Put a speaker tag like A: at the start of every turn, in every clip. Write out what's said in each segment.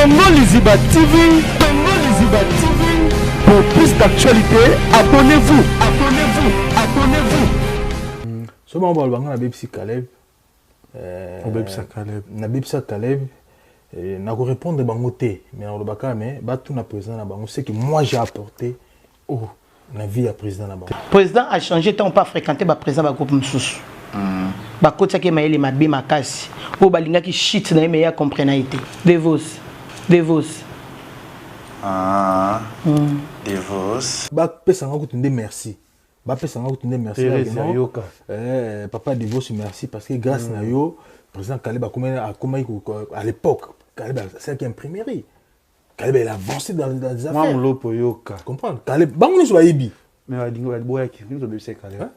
A: Tongo Liziba TV, Tongo Liziba TV. Pour plus d'actualité, abonnez-vous, abonnez-vous, abonnez-vous.
B: So on va le Bibsi Caleb. Na Bibsa Caleb. Na ko répondre bangoté, mais on le baka mais ba tout na président na bango, c'est que moi j'ai apporté na vie à président na bango.
C: Président a changé tant pas fréquenter ba président ba groupe msusu. Ba kota ke maeli mabe makasi. Po balinga ki shit na meya comprenalité. Devos.
D: Devos.
B: Ba pesa nga kutunde merci. Ba pesa nga kutunde merci. Papa Devos merci parce que grâce na yo président Caleb a à l'époque Caleb c'est qui imprimerie. Caleb il a avancé dans des affaires.
D: Moi mlo poyoka.
B: Comprendre. Caleb bango so bayibi.
D: Mais va dingo va boya ki ni to be Caleb.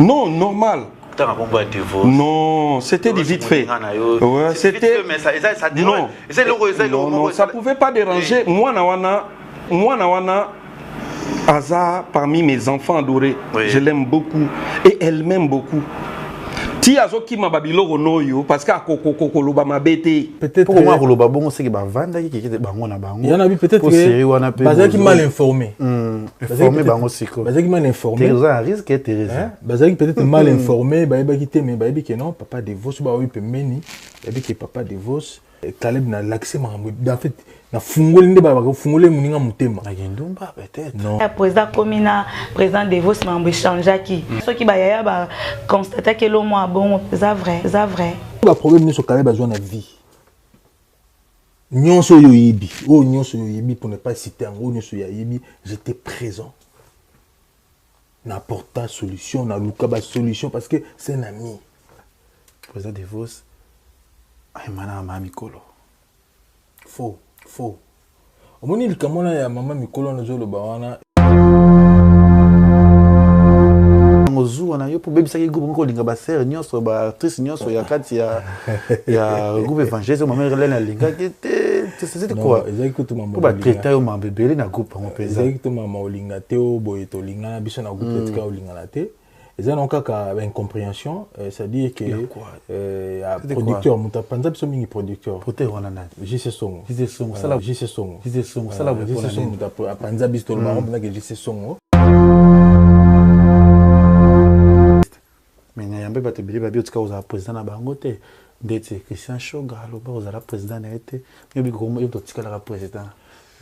E: Non, normal. Non, c'était du vite fait. Ouais, c'était. Non, non, ça pouvait pas déranger. Moi, Nawana, Aza, parmi mes enfants adorés, je l'aime beaucoup. Et elle m'aime beaucoup. Si Azo qui m'a babilo ronoyo parce qu'à Kokokokoloba m'a bêté.
D: Peut-être que moi Koloba bon c'est que ba vanda qui était bango na bango.
B: Il y en a vu peut-être que Bazaki qui mal informé.
D: Informé bango siko.
B: Bazaki mal informé.
D: T'es un risque et t'es raison.
B: Bazaki peut-être mal informé, ba qui té mais ba que non, papa Devos ba oui peut meni. Ba que papa Devos Caleb na l'accès en fait na fungoli nde ba fungoli muninga mutema.
D: Na gendumba peut-être.
B: Non.
F: Président Komina, président Devos m'a échangé qui. Ceux qui ba yaya ba constater que l'homme a bon, c'est vrai.
B: Le problème sur Caleb a besoin de vie. Nyonso yo yebi, nyonso yo yebi pour ne pas citer en gros nyonso ya yebi, j'étais présent. N'apporte pas solution, na lukaba solution parce que c'est un ami.
D: Président Devos ay mana mama Mikolo.
B: Faux. Omoni likamona ya mama Mikolo na zolo bawana.
D: Ngozu na yo pour bebisa ki groupe ko linga ba sœur nyonso ba actrice nyonso ya kati ya groupe évangéliste mama Relena linga qui c'était quoi
B: exactement mama
D: ba traiter yo mama bebele na groupe en pesa
B: exactement mama olinga te o boyeto linga biso na groupe tika olinga na te. Et ça, donc, incompréhension, c'est-à-dire que producteur, Moutapanza, c'est un producteur.
D: Producteur, on a
B: JC Songo.
D: Ça la
B: JC Songo.
D: Ça la
B: JC Songo. Panza, Bistol, Maroc, JC Songo.
D: Mais il y a un peu de temps que vous avez président à Bangote. D'être Christian Choga, vous avez président à été. Mais vous avez président.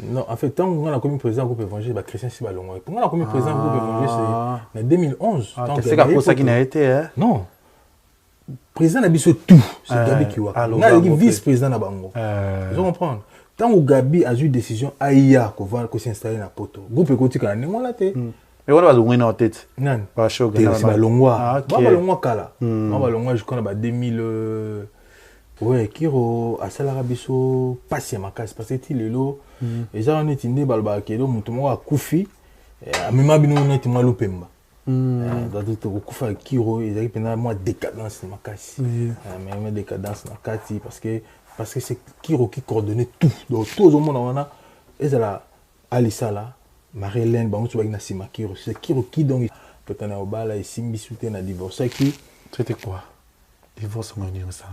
B: Non, en fait, tant qu'on a commis président du groupe évangélique, Christian Sibalongo. Pour moi, on a commis président du groupe évangélique, c'est en 2011.
D: C'est pour ça qu'il n'a été, hein?
B: Non. Président n'a pas tout. C'est Gabi qui a. On a vice-président à Bango. Vous comprenez? Tant que Gabi a eu une décision, Aïa, qu'on s'installe dans le poteau. Le groupe économique, on a été.
D: Mais on va le en tête.
B: Non.
D: Pas chaud.
B: C'est Sibalongo. Sibalongo Kala. Sibalongo, je connais 2000. Ouais, Kiro, à Salarabiso, passe ma casse, parce que il lo, et ça on est indé balba kilo, mutumo a Koufi, à même abino on est malo pemba. Dans tout Koufa Kiro, ils arrivent pendant moi décadence ma casse, même décadence ma casse parce que c'est Kiro qui coordonnait tout, donc tout le monde on a, et ça là, Alissa là, Marie-Hélène, bah on se voit que Nassima Kiro, c'est Kiro qui donc peut-être na obala et Simbi soutient na divorce qui,
D: c'était quoi? Divorce on a dit ça.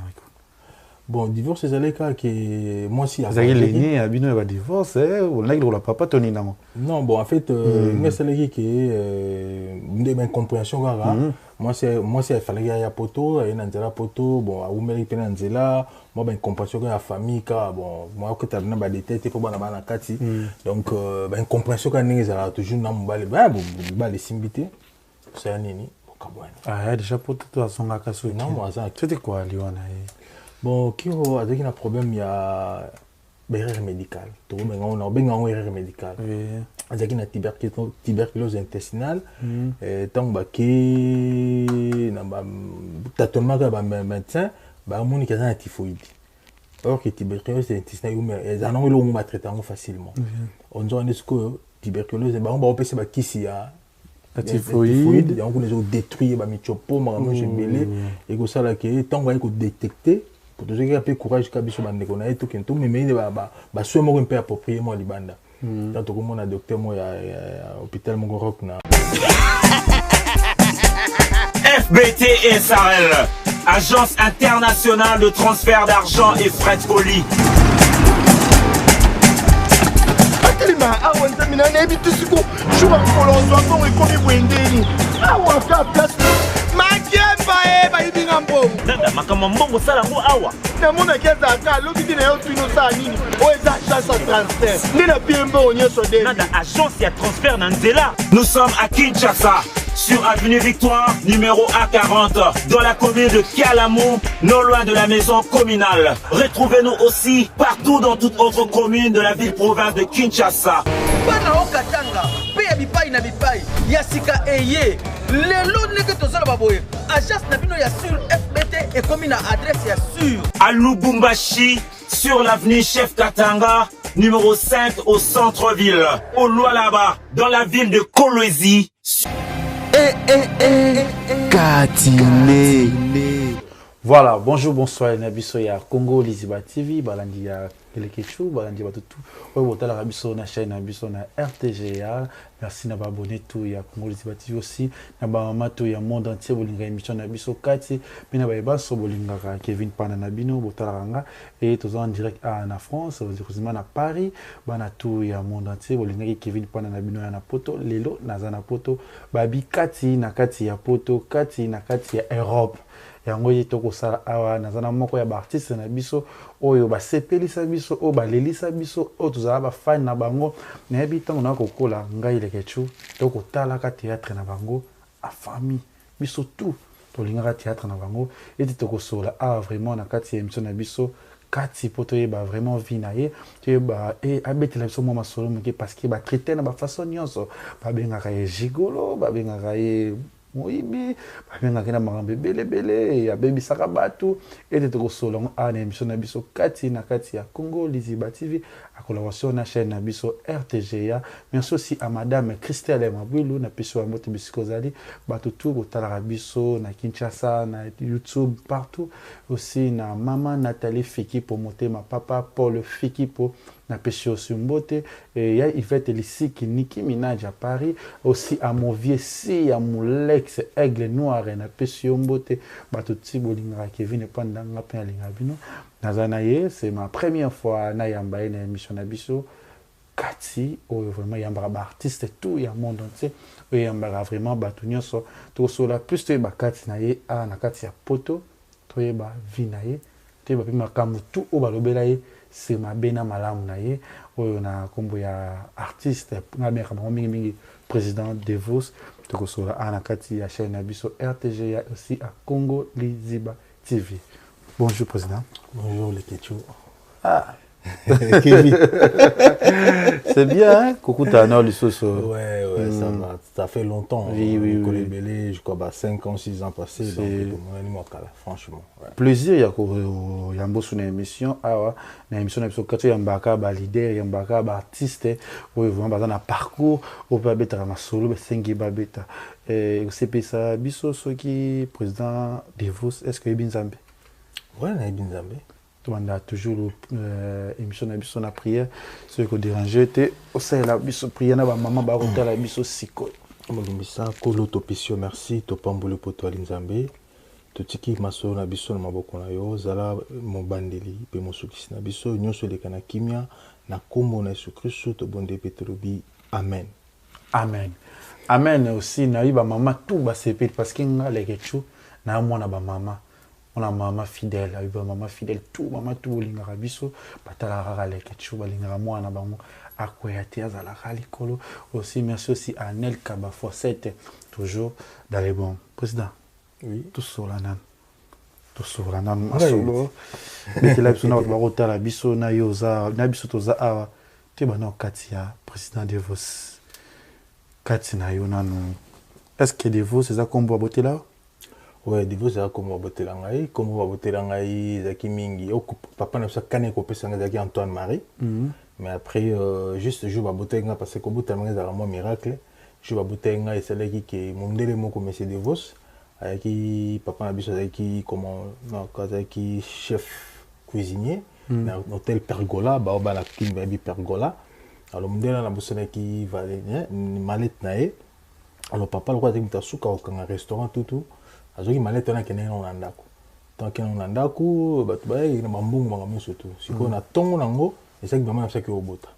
B: Bon, divorce, c'est le cas que moi aussi.
D: Vous avez l'aîné, Abino va divorce, on a eu le papa Tony Namo.
B: Non, bon, en fait, moi, c'est le cas qui est une incompréhension. Moi, c'est il fallait qu'il y ait un poteau, il y a un poteau, bon, à Oumeri, il y a un zéla, moi, une compréhension de la famille, bon, moi, que tu as des têtes, pour moi, kati. Donc, une compréhension quand il y a toujours un mobile, les simbité, c'est un nini.
D: Ah, déjà, pour tout à son akasu.
B: Non, moi, ça.
D: C'était quoi, Liwana?
B: Bon, Kiro, avec un problème, il y a erreur médicale. On a une erreur médicale. Avec une tuberculose intestinale, tant que tâtonnement de médecin, on a un typhoïde. Or que tuberculose intestinale, ils en ont traité facilement. On dit que tuberculose, on va passer ici à
D: la typhoïde.
B: On a détruit les mytopos, les belés, et ça là que tant qu'on a détecté. Pour tous ceux qui ont peu courage, qui ont des connaissances, tout qui ont mais mais soit un peu approprié moi libanda. Tant que mon docteur moi à hôpital mon rock na.
A: FBT SRL
G: Agence internationale de transfert d'argent et frais de colis.
H: Nanda makama mbongo sala ngo awa. Na mona keza ka lobi na yo tuno sa nini. O eza agence de transfert. Nina piembo onyeso de. Nanda agence ya transfert na nzela.
G: Nous sommes à Kinshasa, sur avenue Victoire, numéro A40, dans la commune de Kalamou, non loin de la maison communale. Retrouvez-nous aussi partout dans toute autre commune de la ville-province de Kinshasa.
H: Bana okatanga, pe ya bipai na bipai, ya sika eye. Lelo neke tozala baboye. Agence na bino ya sur FBT et commune à adresse ya sur.
G: À Lubumbashi, sur l'avenue Chef Katanga, numéro 5 au centre-ville. Au Lualaba, dans la ville de Kolwezi.
A: Katine.
D: Voilà, bonjour, bonsoir, Nabiso ya Congo Liziba TV, balandi ya Elekechu, balandi ya tout. Botala Rabiso na chaîne Nabiso na RTGA. Merci na abonné tout ya Congo Liziba TV aussi. Na mama tout ya monde entier bolinga émission Nabiso Kati, bina ba so bolinga Kevin Pana Nabino botala ranga et tous en direct na France, heureusement na Paris, bana tout ya monde entier bolinga Kevin Pana Nabino ya na poto, lelo na za na poto, babi Kati na Kati ya poto, Kati na Kati ya Europe. Yango yitoko sala awa nazana moko ya artiste na biso oyo ba sepelisa biso o ba lelisa biso o tuzala ba fan na bango na bitango na kokola ngai lekechu to kotala ka théâtre na bango a famille biso tout to linga théâtre na bango et toko sola a vraiment na kati ya émission na biso kati poto ba vraiment vinaye te ba e abetela biso mo masolo muke parce que ba traiter na ba façon nyonso ba benga ka gigolo ba benga ka moyibi babenga na makambo belebele ya bebi sakabatu ete tokosola ana émission na biso kati na kati ya Congo Liziba TV à collaboration na chaîne na biso RTGA. Merci aussi à madame Christelle Mabwilu na piso ya moto bisikozali bato tout kotala biso na Kinshasa na YouTube partout aussi na maman Nathalie Fiki pour monter ma papa Paul Fiki pour na péché aussi mbote et ya Yvette Lisiki Nicki Minaj à Paris aussi à mon vieux si à mon Lex Aigle Noir na péché mbote bato tibolinga Kevin pendanga pe alinga bino nazanaye c'est ma première fois na yamba na émission na biso kati o vraiment yamba ba artiste tout ya monde entier o yamba vraiment bato nyonso to sola plus to ba kati na ye na kati ya poto to ye ba vinaye to ba pima kamu tout o ba lobela ye c'est ma bena malamu na ye oyo na kombo ya artiste na bien kama mingi président Devos to sola na kati ya chaîne na biso RTGA aussi à Congo Liziba TV. Bonjour président.
B: Bonjour les Ketchou.
D: Ah. C'est bien, hein? Coucou Tana, le sauce.
B: Ouais, ça fait longtemps.
D: Oui.
B: Je crois 5 ans, 6 ans passés. Donc, franchement. Ouais.
D: Plaisir, il y a un beau sur l'émission. Ah, une émission, il y a un leader, il y a un artiste. Oui, vraiment, dans un parcours, on peut être un solo, c'est un bêta. Et c'est ça, biso, ce qui président Devos, est-ce que il y a bien Zambé?
B: Ouais, il y a bien Zambé.
D: On a toujours émission na biso na prière ce qui dérange était au sein la biso prière na ba maman ba rota la biso siko
B: molumisa kolo topisio merci to pambole poto Nzambe to tiki maso na biso na maboko na yo zala mo bandeli pe mo sukisi na biso nyonso de kana kimia na kombo na Yesu Kristo to bonde petrobi amen amen
D: aussi na ba maman tout ba sepet parce que ngale kechu na mwana ba maman on a maman fidèle, tout maman tout lingara biso, batala rara leke chou balingara moi na bango akoyate azala kolo aussi merci aussi à Nel Kaba Fossette toujours dans les bons président.
B: Oui,
D: tout sur la nan masolo. Mais là biso na barota la biso na yoza na biso toza awa te bana katia président Devos. Katina yo nanu. Est-ce que Devos c'est ça qu'on boit botter là?
B: Ouais, Devos c'est comme Wabotelangai, comme Wabotelangai, Zaki Mingi, papa n'a pas cané qu'on peut s'engager Antoine Marie. Mais après, juste je vais Wabotenga parce que Kobo Tamanga c'est vraiment miracle. Je vais Wabotenga et c'est là qui mon délément comme c'est Devos, avec qui papa n'a pas qui comment non qui chef cuisinier, dans l'hôtel Pergola, bah on va la kim baby Pergola. Alors mon délément n'a pas qui va aller malette nae. Alors papa le roi de Mutasuka au restaurant tout. Azoki malette na kene na ndako. tant que on andako batubaye na bambungu bangamio surtout siko na tongo nango ezaki vraiment na saki obota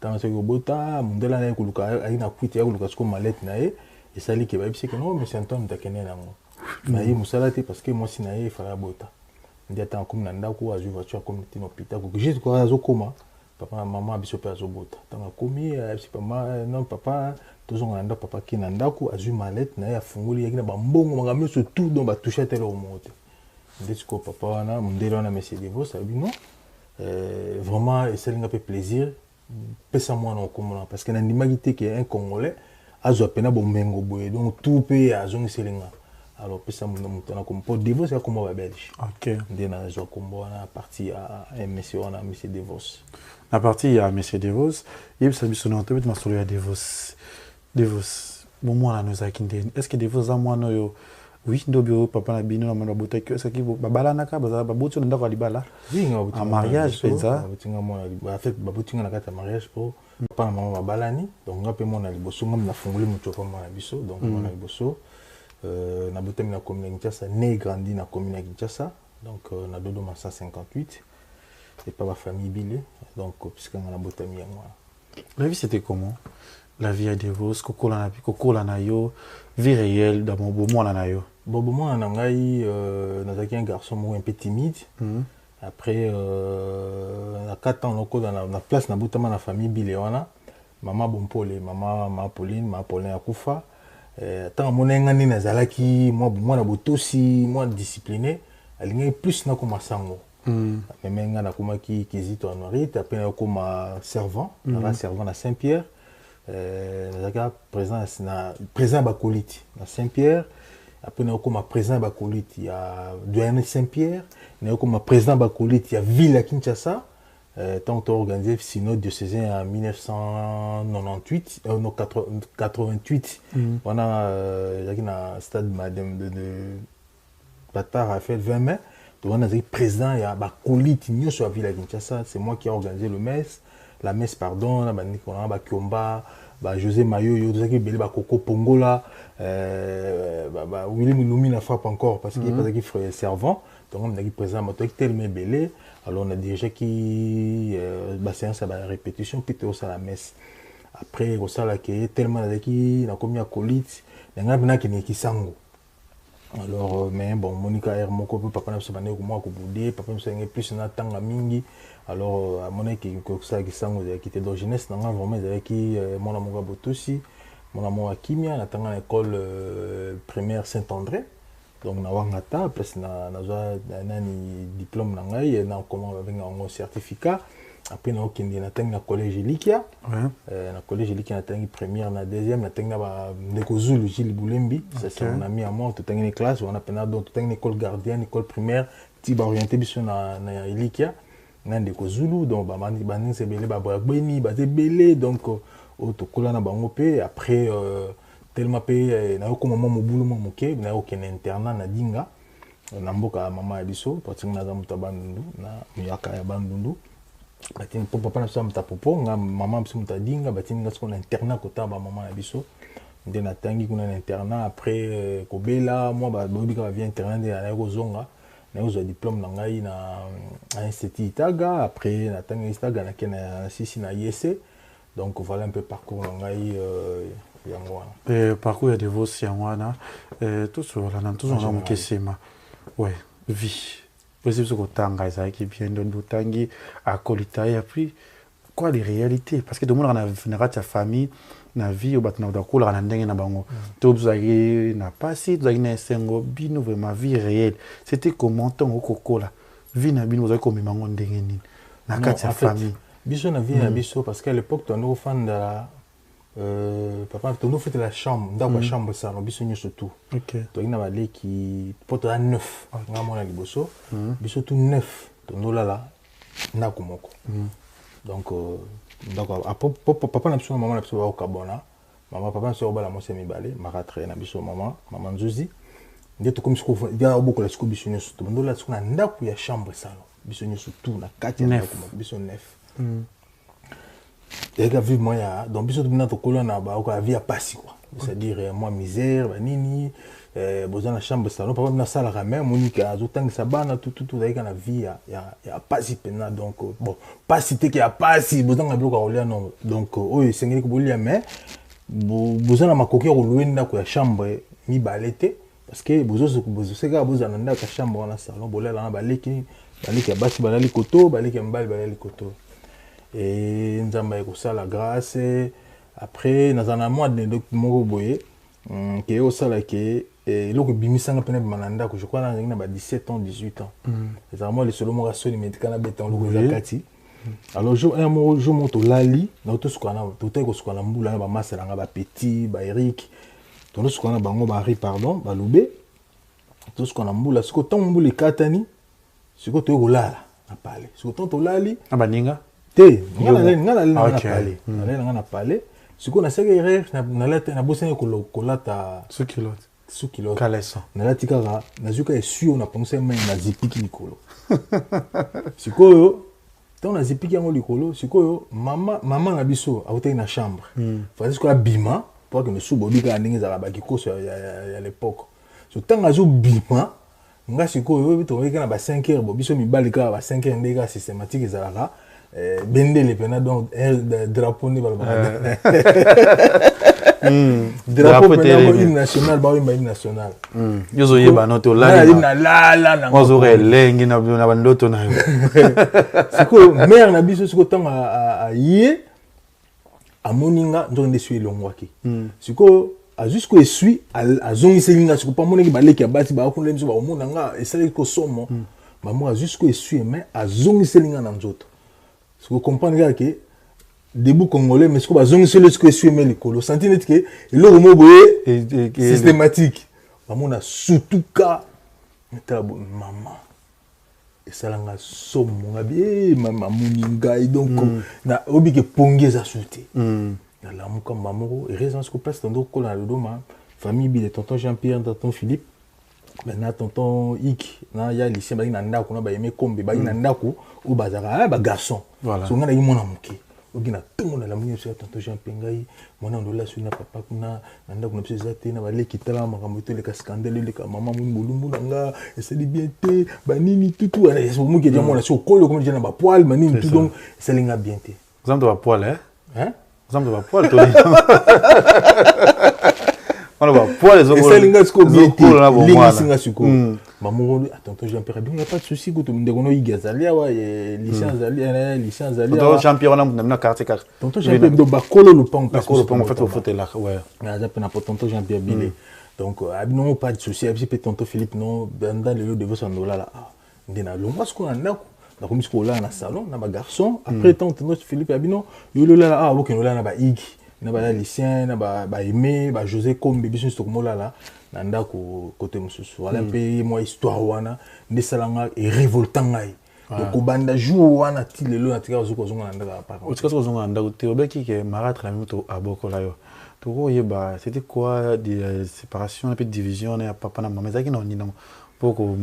B: tant saki obota mundela na kuluka aina kwiti ya kuluka siko malette na ye esali ke bayebisi ke non mais c'est Antoine takene nango na ye musala te parce que moi si na ye fala bota ndi ata comme na ndako azu voiture comme tino hôpital ko juste ko azokoma papa maman biso pe azobota tant komi si papa non papa toujours on a papa qui na ndako azu malette na ye afunguli yaki na bambongo bangamio surtout donc ba toucher tel au monte Desco papa wana mundelo na monsieur Devo ça dit non vraiment et ça lui a fait plaisir pesa moi non comme parce que n'imagité que un congolais a zo pena bomengo boye donc tout pays a zo selinga alors pesa mon mutana comme pour Devo c'est comme va belge
D: OK
B: ndena zo kombo na partie à monsieur on a monsieur Devos
D: la partie à monsieur Devos il s'est mis sur notre but masolo ya Devos bon moi là nous a kindé est-ce que Devos a moi no yo oui ndobio papa na bino na mwana bota que ça qui babala naka baza babuti ndako alibala en mariage peza
B: babutinga mwana en fait babutinga na kata mariage pour papa na mama babalani donc ngape mwana liboso ngam na funguli muto pa mwana biso donc mwana liboso na botami na commune Kinshasa né grandi na commune Kinshasa donc na dodo massa 58 et pas ma famille bilé donc puisque on a botami ya moi
D: la vie c'était comment la vie à Devos kokola na yo vie réelle dans mon beau moi na yo
B: Bobo moi na ngai nazaki un garçon un peu timide après à 4 ans loko dans la place na botama na famille bilewana maman Bompole maman Pauline akufa tant monenga ni nazalaki moi na botosi moi discipliné alingi plus na koma sango memenga na koma ki kizito anorite après na koma servant na servant na Saint-Pierre nazaka présent bakoliti na Saint-Pierre après na koma présent bakoliti ya doyen Saint-Pierre na koma présent bakoliti ya ville ya Kinshasa tant on organisé synode diocésain en 1998 non 88 on a na stade madame de Qatar a fait 20 mai donc on a dit président ya bakoliti nyo sur la ville ya Kinshasa c'est moi qui ai organisé la messe pardon na bandikona ba Kiomba ba José Mayo tout ça qui belé ba Coco Pongola ba Willy Lumina frappe encore parce qu'il parce qu'il frère servant donc on a dit présent moto tellement belé alors on a dirigé qui ba séance ba répétition puis tout ça la messe après au ça là qui tellement qui na commis à colite nga bina ki sango alors mais bon Monica Hermoko papa na sabane ko moi ko boudé papa me sengé plus na tanga mingi alors à mon équipe que ça qui sango qui était de jeunesse na vraiment avec qui mon amour botosi mon amour Kimia na tanga l'école primaire Saint-André donc na wangata après na nani diplôme na ngai na comment avec un certificat après na okindi na tanga collège Likia na collège Likia na tanga première na deuxième na tanga ba ndeko Zulu Gilles Boulembi ça c'est mon ami à moi tout tanga classe on a pena donc tout tanga école gardienne école primaire ti ba orienté biso na Likia na ndeko Zulu donc ba mani c'est belé ba bweni ba belé donc au to kola na bango pe après tellement pe na ko maman mobulu moke na aucun internat na dinga na mboka mama biso parce que na za mutabandundu na miyaka ya bandundu batini papa na sama tapopo nga maman biso mutadinga batini nga siko na internat kota ba maman na biso nde na tangi kuna na internat après kobela moi ba bobika ba vient internat na ko zonga na ko zo diplôme na ngai na institut Itaga après na tangi Itaga na kena sisi na IEC donc voilà un peu parcours na ngai yango wana
D: parcours ya Devos yango tout sur la tout on a mon kesema ouais vie possible que tanga ça qui vient de tangi à kolita et puis quoi les réalités parce que tout le monde a ta famille na vie au batna da kola na ndenge na bango to bzaki na passé bzaki na sengo bino vraiment vie réelle c'était comment ton kokola vie na bino bzaki comme mango ndenge nini na kati ya famille
B: biso na vie na biso parce qu'à l'époque ton enfant da papa ton fait la chambre dans la chambre ça no biso nyoso tout
D: OK
B: to ina ba leki poto à 9 nga mona liboso biso tout 9 ton là na komoko donc papa na biso maman na biso ba okabona maman papa so ba la mo semi balé maratre na biso maman Nzuzi ndeto comme siko ya beaucoup la siko biso nyoso tout ndola siko na ndako ya chambre ça biso nyoso tout na kati na komoko biso 9 et que vivement ya donc biso tuna to kolona ba ko la vie a passé quoi c'est-à-dire moi misère banini besoin la chambre salon papa na sala quand même monique azotang sabana tout avec la vie il y a pas si pena donc bon pas cité qu'il y a pas si besoin de bloc à non donc oh c'est ngeli ko bolia mais besoin na makoki ko luenda ko ya chambre mi balete parce que besoin c'est que besoin na ka chambre na salon bolela na baleki ya basi balali koto baleki mbali balali koto et nzamba ko sala grâce après dans un mois de moko boye qui au sala que loko bimisanga pena mananda ko je crois na 17 ans 18 ans c'est vraiment le solo moko soli médical beton loko zakati alors je monte lali na to sukana to te ko sukana mbula na ba masala nga ba petit ba Eric to sukana bango ba Henri pardon ba lube to sukana mbula siko tant mbula katani siko to ko lala na pale siko tant to lali
D: na baninga
B: te ngala na pale na pale siko na sege erreur na lata na bosene ko lata sukilo
D: kaleso
B: na lati kaka na zuka esui na pensé mais na zipiki likolo siko tant na zipiki yango likolo siko mama na biso auté na chambre fallait que la bima pour que me subobika ndenge za ba kikoso ya l'époque so tant azu bima nga siko yo to na ba 5 heures bo biso mibali ka ba 5 heures ndega systématique ezalaka bendele pena donc drapeau ni balba drapeau pena hymne national ba hymne national
D: yozo yeba noto la
B: na
D: ozo relengi na bandoto na yo
B: siko mère na biso siko tanga a yé a moninga ndo ndesui longwaki siko a jusqu'au esui a zongiselinga siko pa moneki baleki ya bati ba kunle biso ba omonanga esali ko somo maman a jusqu'au esui mais a zongiselinga na nzoto ce que vous comprenez que debout congolais mais ce que vous avez ce que suis mais l'école senti net que le mot systématique maman a surtout cas maman et ça l'a somme mon abi maman moninga et donc na obi que pongue za sauté na la mon comme maman et raison ce que place dans ko na le doma famille bi de tonton Jean-Pierre tonton Philippe maintenant tonton Ik na ya lycée ba ina ndako na ba yeme kombe ba ina ndako ou bazara ba garçon so ngana yi mona muke ogina tongo na la munye so tonton Jean Pengai mona ndola so na papa kuna na ndako na pesa te na ba leki tala makambo to le ka scandale le ka mama mulumbu nga c'est bien te ba nini tout ala so muke dia mona so kolo comme na ba poil manini tout donc c'est linga bien te
D: exemple de ba poil hein exemple de ba poil to on va pouvoir les autres
B: linga siko linga singa siko maman tonton Jean-Pierre il n'y a pas de souci que tu me dégono igazali wa licence ali
D: tonton Jean-Pierre on a na carte
B: tonton Jean-Pierre do bakolo le pont
D: en fait au fauteuil là ouais
B: na za pena tonton Jean-Pierre Bilé donc non pas de souci abi pe tonton Philippe non dans le lieu de vos là là ndina longa siko na ndako na comme siko là na salon na ba garçon après tonton Philippe abi non yo là ok là na ba igi na ba lycéen na ba aimé ba José Kombe biso stokomola là na ndako côté mususu wala pe moi histoire wana ndesalanga et révoltant ngai donc banda jour wana ti lelo na tika zoko zonga na ndaka par
D: o tika zonga na ndako te obeki ke maratre la moto aboko la yo to ko yeba c'était quoi des séparations un peu de division na papa na maman zaki na ni poko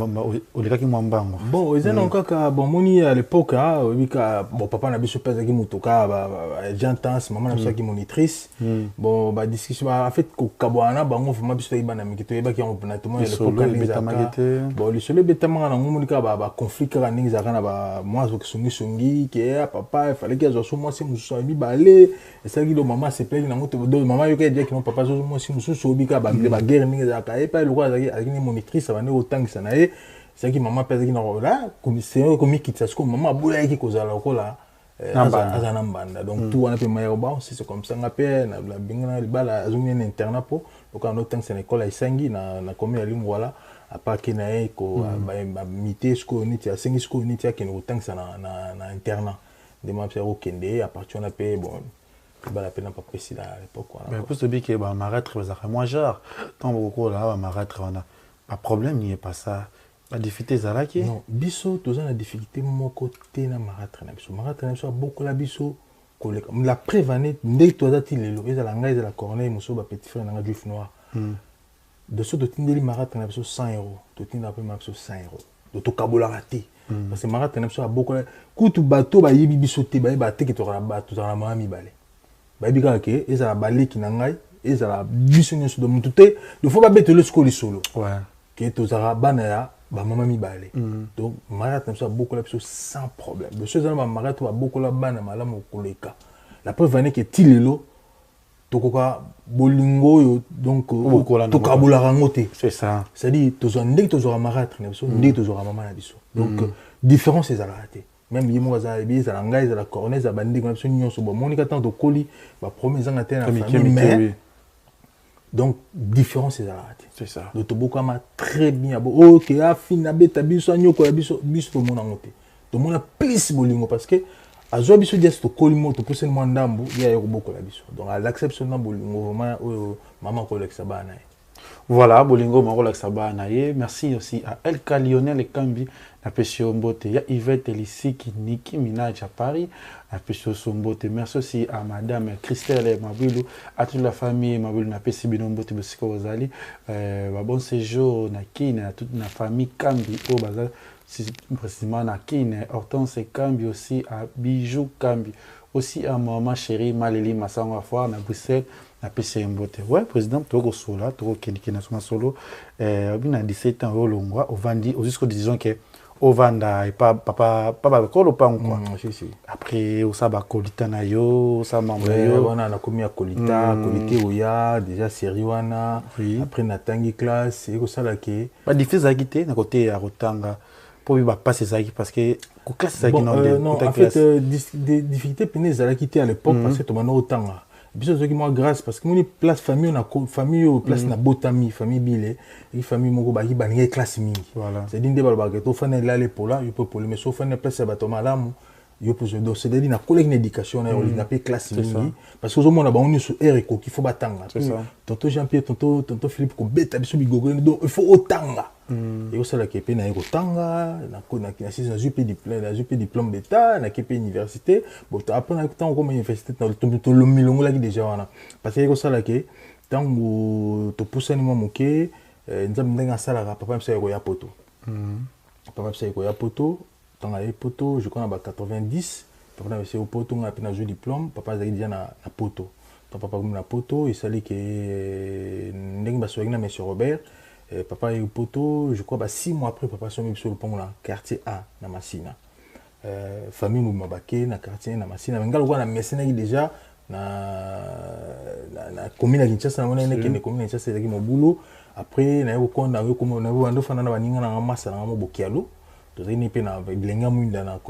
D: olekaki mwambango
B: bon ezana nkaka bon moni à l'époque wika bon papa na biso pesa ki mutoka ba gentance maman na biso ki monitrice bon ba discussion en fait ko kabwana bango vraiment biso ibana mikito yeba ki on na tout le l'époque bon le seul betamanga na ngomonika ba conflit ka ningi za kana ba moi zo songi ke papa il fallait que zo moi si muso mi balé et ça ki do maman se plaît na moto do maman yo ka dire que mon papa zo moi si muso obika ba guerre ningi za ka et pas le roi za ki monitrice ça va ne autant sanae c'est qui maman pèse qui na là comme c'est comme qui ça comme maman boula qui cause là kola azana mbanda donc tout on a peu meilleur bon c'est comme ça ngapé na la bingana libala azumi un internat po donc en autant c'est l'école isangi na comme ali voilà à part que na ko ba mité sko ni tia sengi sko ni tia qui autant ça na internat de ma père au kende à partir on a peu bon ba la peine pas précis à l'époque
D: mais plus de bique ba maratre ça moi genre tant beaucoup là ba maratre on a un problème n'y est pas ça la difficulté zalaki
B: non biso toza na difficulté mon côté na maratre na biso beaucoup la biso collègue la prévanée ndé toza ti lelo ezala ngai ezala corneille muso ba petit frère na juif noir de ce de tindeli maratre na biso 100 €, to tinda pe ma biso 100 €, de to kabola raté parce que maratre na biso beaucoup kutu bato ba yibi biso te ba te ki to ra bato za na mami balé ba bika ke ezala baleki na ngai et ça la biso nyonso de mututé il faut pas mettre le score solo
D: ouais
B: que tozara bana ya ba mama mi balé donc mariage comme ça beaucoup la biso sans problème le chose na mariage to beaucoup la bana malamu koleka la preuve est que tilelo tokoka bolingo yo donc tokabula rangote
D: c'est ça
B: c'est à dire tozwa ndenge tozwa mariage na biso ndenge tozwa mama na biso donc différence c'est la raté même yemo za ebi za ngai za la cornée za bandi comme ça nyonso bon monika tant to koli ba promesse na tena famille mais donc différence c'est la raté
D: c'est ça
B: donc to bokama très bien bon OK a fina beta biso nyoko ya biso to mona ngote to mona plus bolingo parce que azwa biso dia to koli mo to pousse mo ndambo ya yoko boko la biso donc à l'acception na bolingo vraiment maman ko leksa bana.
D: Voilà, Bolingo Marola Sabanaye. Merci aussi à Elka Lionel Kambi, la Pêche Mbote. Il y a Yvette Elissi qui Niki Minaj à Paris, la Pêche Mbote. Merci aussi à Madame Christelle Mabilou, à toute la famille Mabilou, la Pêche Binombote, Bosiko Ozali. Bon séjour, Nakine, à toute la famille Kambi, au Bazar, précisément Nakine, Hortense Kambi aussi, à Bijou Kambi. Aussi à maman chérie Malélie Massango Foire, à Bruxelles. Ouais, président, Togo Sola, Togo Kenikina Solo, bien à 17 ans, au Longwa, au Vandi, jusqu'aux disons que au Vanda et pas papa Kolo pas quoi. Après, au Saba Kolita Nayo, au Saba Mambayo.
B: On a commis à Kolita, Kolite Oya, déjà Seriwana, après Natangi classe, et au Salake.
D: Pas difficile à quitter, d'un côté à Rotanga, pour ne pas se zaki parce que.
B: Non, en fait, des difficultés peines à la quitter à l'époque parce que tu m'en as autant. Biso qui moi grâce parce que mon place famille on a famille au place na botami famille bile et famille moko ba ki banier classe mingi voilà c'est dinde ba to fane là les pola il peut poler mais sauf fane place ba to malamu yo pour donc c'est dire na collègue d'éducation na on appelle classe mingi parce que au monde ba on sur air ko qu'il faut batanga tonto Jean-Pierre tonto Philippe ko beta biso bigogo donc il faut otanga et au sala kepe na otanga na six na jupe diplôme d'état na kepe université bon après na temps comme université to lo milongo la déjà wana parce que au sala ke tango to poussa ni mo moke nzambe ndenga sala papa msa ko ya poto papa msa ko ya poto dans les poteaux, je connais 90. Papa avait au poteau, on a un jeu diplôme. Papa avait déjà na poteau. Donc papa comme na poteau, il s'allait que n'eng ba soigner monsieur Robert. Papa est au poteau, je crois 6 mois après papa sont sur le pont là, quartier A na Massina. Famille m'a baqué na quartier na Massina. Ngalo kwa na mécène déjà na commune à Kinshasa na mona ne commune à Kinshasa qui mon boulot. Après na yo konda yo comme na yo ando fana na baninga na massa na mo bokialo. Tout est nippé dans Blenga Munda na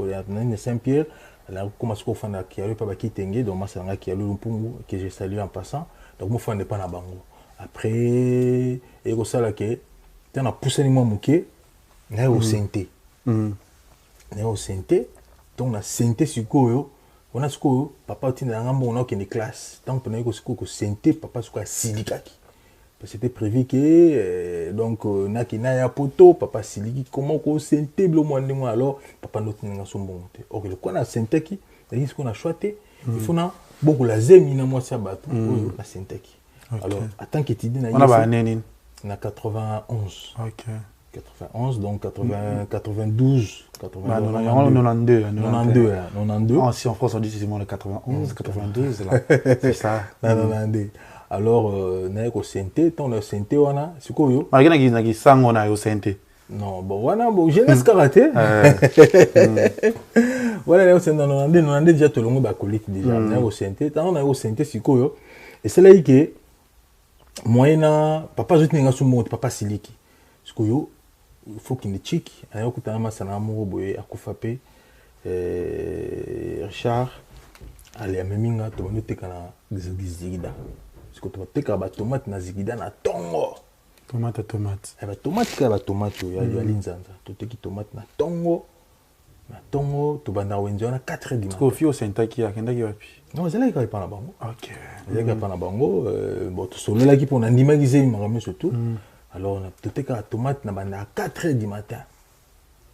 B: Saint-Pierre. Là, commence à faire qui a eu pas qui tengue donc moi c'est un qui a le pungu que j'ai salué en passant. Donc moi faut pas na bango. Après et au ça là que tu as poussé ni moi muké na au santé. Na au santé donc na santé sikoyo on a sikoyo papa tina ngambo on a que classe. Donc pour na ko sikoyo santé papa sikoyo silikaki. C'était prévu que donc nakina ya poto papa siliki comment ko senté blo mo ndimo alors papa notre nga sombonte OK le kona senté qui c'est ce qu'on a choisi il faut na beaucoup la zemi na moi ça bato la senté qui alors attends que tu dis na
D: on a ba neni
B: na 91
D: OK
B: 91 donc 92
D: 92 si en France on dit c'est le 91 92 là c'est ça
B: 92 alors na ko senté ton le senté wana sikoyo
D: malgré na ki sango na yo senté
B: non bon wana bon jeunesse karaté voilà là c'est non déjà tout le monde ba colite déjà na ko senté tant na ko senté sikoyo et c'est là que moyena papa zote nga sumo papa siliki sikoyo il faut qu'il ne chiki ayo kutana masana mo boye akufape Richard allez meminga to note kana gizigida parce que tu vas piquer la tomate na zigida na tongo
D: tomate
B: la tomate ka la tomate ya linzanza to teki tomate na tongo to banda wenzo na 4 dimanche
D: ko fio sentaki akendaki wapi
B: non c'est là qu'il pas na bango
D: OK
B: il y a pas na bango bon to solo là qui pour na ndima gize mangame surtout alors on a to teka la tomate na banda 4h du matin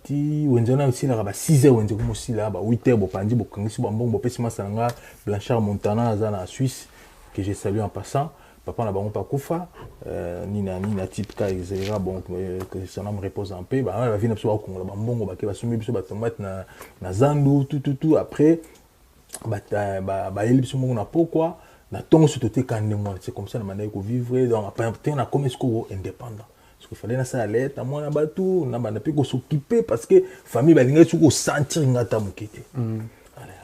B: ti wenzo na aussi là ba 6h wenzo comme aussi là ba 8h bo pandi bo kangisi bo mbongo pesi masanga Blanchard Montana za na Suisse que j'ai salué en passant. Papa n'a pas koufa, ni na type ka etc. Bon que son âme repose en paix. Bah la vie n'a pas au Congo, bah bon bah que va soumis biso bah tomate na zandu tout après bah il biso mo na pourquoi na tongo surtout te kande moi c'est comme ça na manda ko vivre donc après on a comme est-ce indépendant parce qu'il fallait na ça allait à moi na batu na banda pe ko s'occuper parce que famille balinga tu ko sentir ngata mukete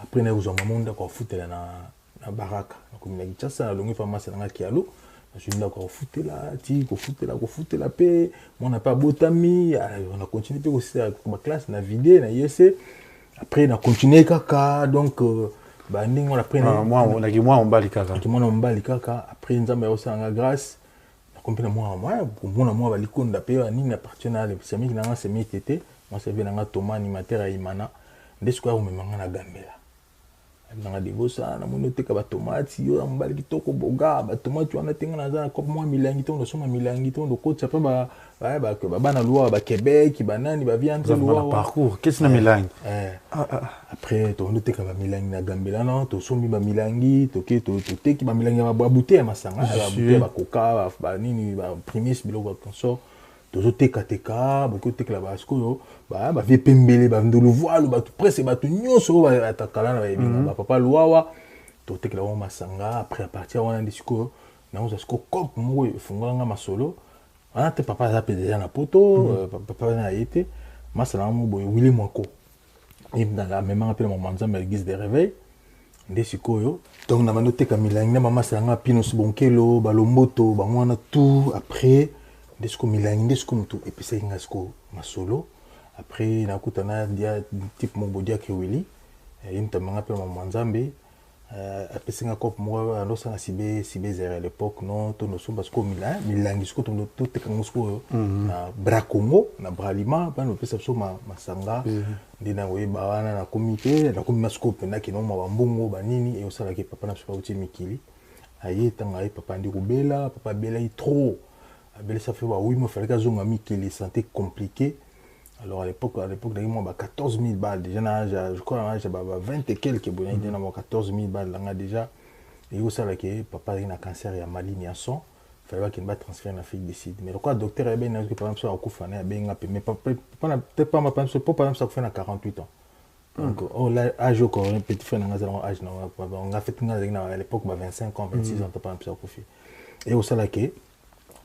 B: après na ko mamonda ko futela na baraka na ko minagi tsa longi pharmacie na kialo je suis là ko futela ti ko futela pe on n'a pas botami on a continué pe ko ma classe na vidé na yese après on a continué kaka donc banding on a pris
D: moi on bali kaka
B: après nzambe osanga grâce na compris moi pour moi balikonda pe nini appartient à les semi na semi tété moi c'est bien nga Thomas animateur à Imana ndesko ko memanga na Gambela na divosa na monoteka ba tomate yo mbali kitoko boga ba tomate wana tenga na za ko moi milangi to soma milangi to ko tsa pa ba na loi ba Québec ba nani ba viande loi
D: parcours qu'est-ce na milangi
B: après to monoteka ba milangi na Gambela non to somi ba milangi to ke to teki ba milangi ba bouteille masanga ba bouteille ba coca ba nini ba primis biloko consort to teka beaucoup teka la basko ba vie pembele ba ndulu voile ba tout presse ba tout nyonso ba atakala na ba papa luawa to teka la masanga après à partir wana disco na on zasko cop mo funganga masolo ana te papa za pe déjà na poto papa na été masala mo boy Willy Mwako dans la même appel mon manza melgis de réveil ndesiko yo donc na mano teka milangi na mama sanga pino bonkelo ba lomboto ba mwana tout après desko milangi desko mtu et puis c'est ngasko masolo après nakutana dia type mon bodia ke Willy imta manga pe mon nzambe après c'est ngako mo ando sana sibe zero à l'époque non to no somba sko milangi sko to te kangosko na brakongo na bralima pa no pesa so masanga ndina we bawana na comité na komi masko pena ki no mabambongo banini et osala ke papa na so uti mikili aye tanga ai papa ndi kubela papa bela i trop ça fait oui moi fallait que zonga mi qui les santé compliqué alors à l'époque d'ailleurs moi 14 000 balles déjà je crois j'ai 20 et quelques bon il y 14 000 balles là déjà et où ça là que papa il a cancer et a maladie à son fallait qu'il va transférer en Afrique du Sud mais le quoi docteur est bien par exemple ça au kufana bien mais peut-être pas ma par exemple ça fait à 48 ans donc oh là âge au corps petit frère dans âge on a fait à l'époque 25 ans 26 ans pas ça au et où ça là que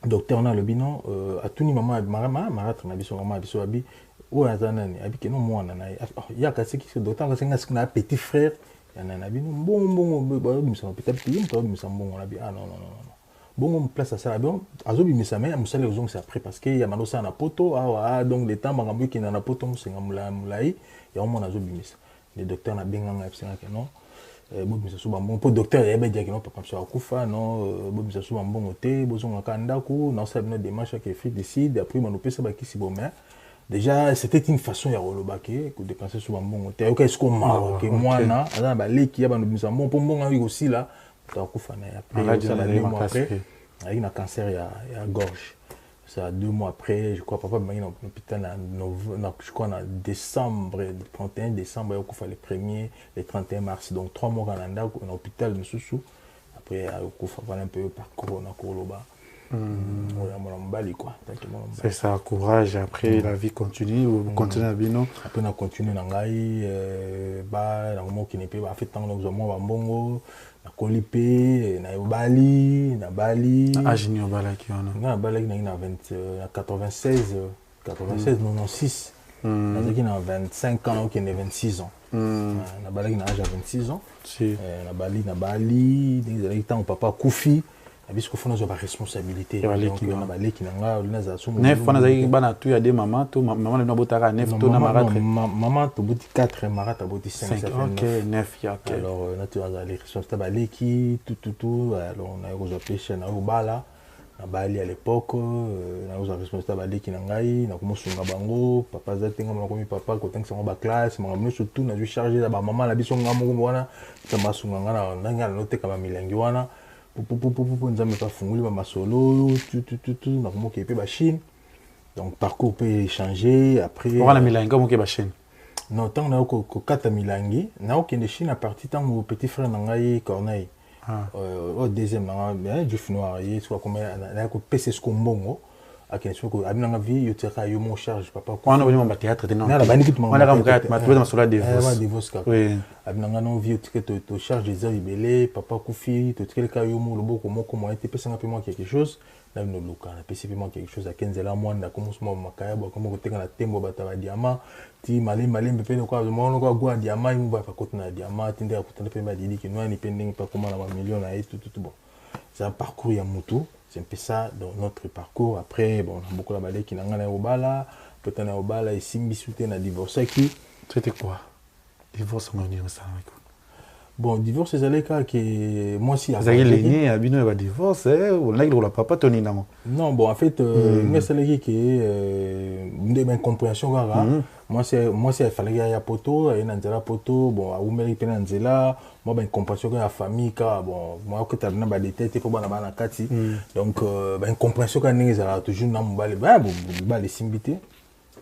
B: docteur na le binon à tout ni maman maratra na biso maman biso abi o azanani abi ke no mwana na ya ka seki docteur ka senga sikuna petit frère ya na bino bongo ba bimisa peut-être yim to bimisa bongo na bi non bongo place ça bien azo bimisa mais musale ozong c'est après parce que ya manosa na poto donc le temps bangambu ki na poto musenga mulai ya mona azo bimisa le docteur na benganga senga ke non bobimisa so bambongo mpo docteur yebe diaki no papa so akufa non bobimisa so bambongo te bozongaka ndako na osala bino démarche avec Afrique du Sud après banopesa bakisi bomai déjà c'était une façon ya kolobake kodépenser so bambongo te ayoka esko mawa ke mwana aza na baleki ya banobimisa mbongo mpo mbongo ayoki kosila akufa na après osala 2 mois après ayaki na cancer ya gorge. Ça 2 mois après, je crois papa m'a mis dans l'hôpital je crois en décembre, le 31 décembre, il fallait le 1er, le 31 mars, donc 3 mois en hôpital de Soussou. Après, il faut un peu parcours dans Kourouba.
D: C'est ça, courage. Après, la vie continue ou continue à vivre.
B: Après, on continue dans Gaï, dans le moment qui n'est pas fait tant que nous avons bongo. Na Kolipé, na Bali, na Bali.
D: Âge ni au Balaki on a.
B: Na Balaki na 96, 96. Na Zaki na 25 ans, qui na 26 ans. Na Balaki na âge à 26 ans.
D: Si.
B: Na Bali, des temps papa Koufi. Parce qu'il faut nos responsabilités. Donc on a Balaki na nga, na za sumu.
D: Neuf fois na Zaki bana tu ya des mamans, tu maman na botaka neuf to na maratre.
B: Maman to boti 4, marata boti 5, ça fait 9.
D: OK, 9 ya.
B: Alors naturellement les responsables Balaki tout alors on a eu pêcher na Obala na Bali à l'époque na eu responsable Balaki na ngai na komosunga bango papa zatenga na komi papa ko tenga ba classe mama surtout na ju charger ba maman la biso ngamu wana tamba sunga na ngala no teka ba milangi wana pour nzambe pas funguli ba masolo tout na komoke pe ba Chine donc parcours peut changer après
D: on a milangi comme ke ba Chine.
B: Non, tant que je kata milangi, na okende Chine à partir tant mon petit frère nangai Corneille. Au deuxième nangai du noir, il soit comme na ko pese sko mbongo. akenso abinanga vie yo teka yo mon charge papa
D: on a venu au théâtre de non
B: na bani kitu
D: on a comme gars ma trouvé dans sur la divorce
B: divorce ka
D: oui
B: abinanga non vie to charge des heures ibelé papa kufi to teka ka yo mo loboko moko mo été pesa ngapi moi quelque chose na no luka na pesa moi quelque chose à 15 la moi na commence moi makaya ba comme ko teka na tembo bata ba diamant ti mali mpe ne kwa mo no kwa gwa diamant mu ba pa kotuna diamant tinde ya kotuna pe ma didi ki no ni pending pa comment la million na et tout bon c'est un parcours ya mutu. C'est un peu ça dans notre parcours. Après, bon, on a beaucoup de balais qui n'ont pas au bala, peut-être au bala et Simbi soutien a divorcé qui.
D: C'était quoi? Divorce, on a ça.
B: Bon, divorce, c'est le cas que moi aussi.
D: Vous avez l'aîné, Abino va divorce, on a le papa Tony Namo.
B: Non, bon, en fait, moi c'est le cas qui est une incompréhension. Moi c'est il fallait qu'il y ait un poteau, il y a un poteau, bon, à Oumeri Penanzela, moi ben compréhension que la famille car bon, moi que tu as dans des têtes pour bana bana kati. Donc ben compréhension que nous allons toujours dans mon balé simbité.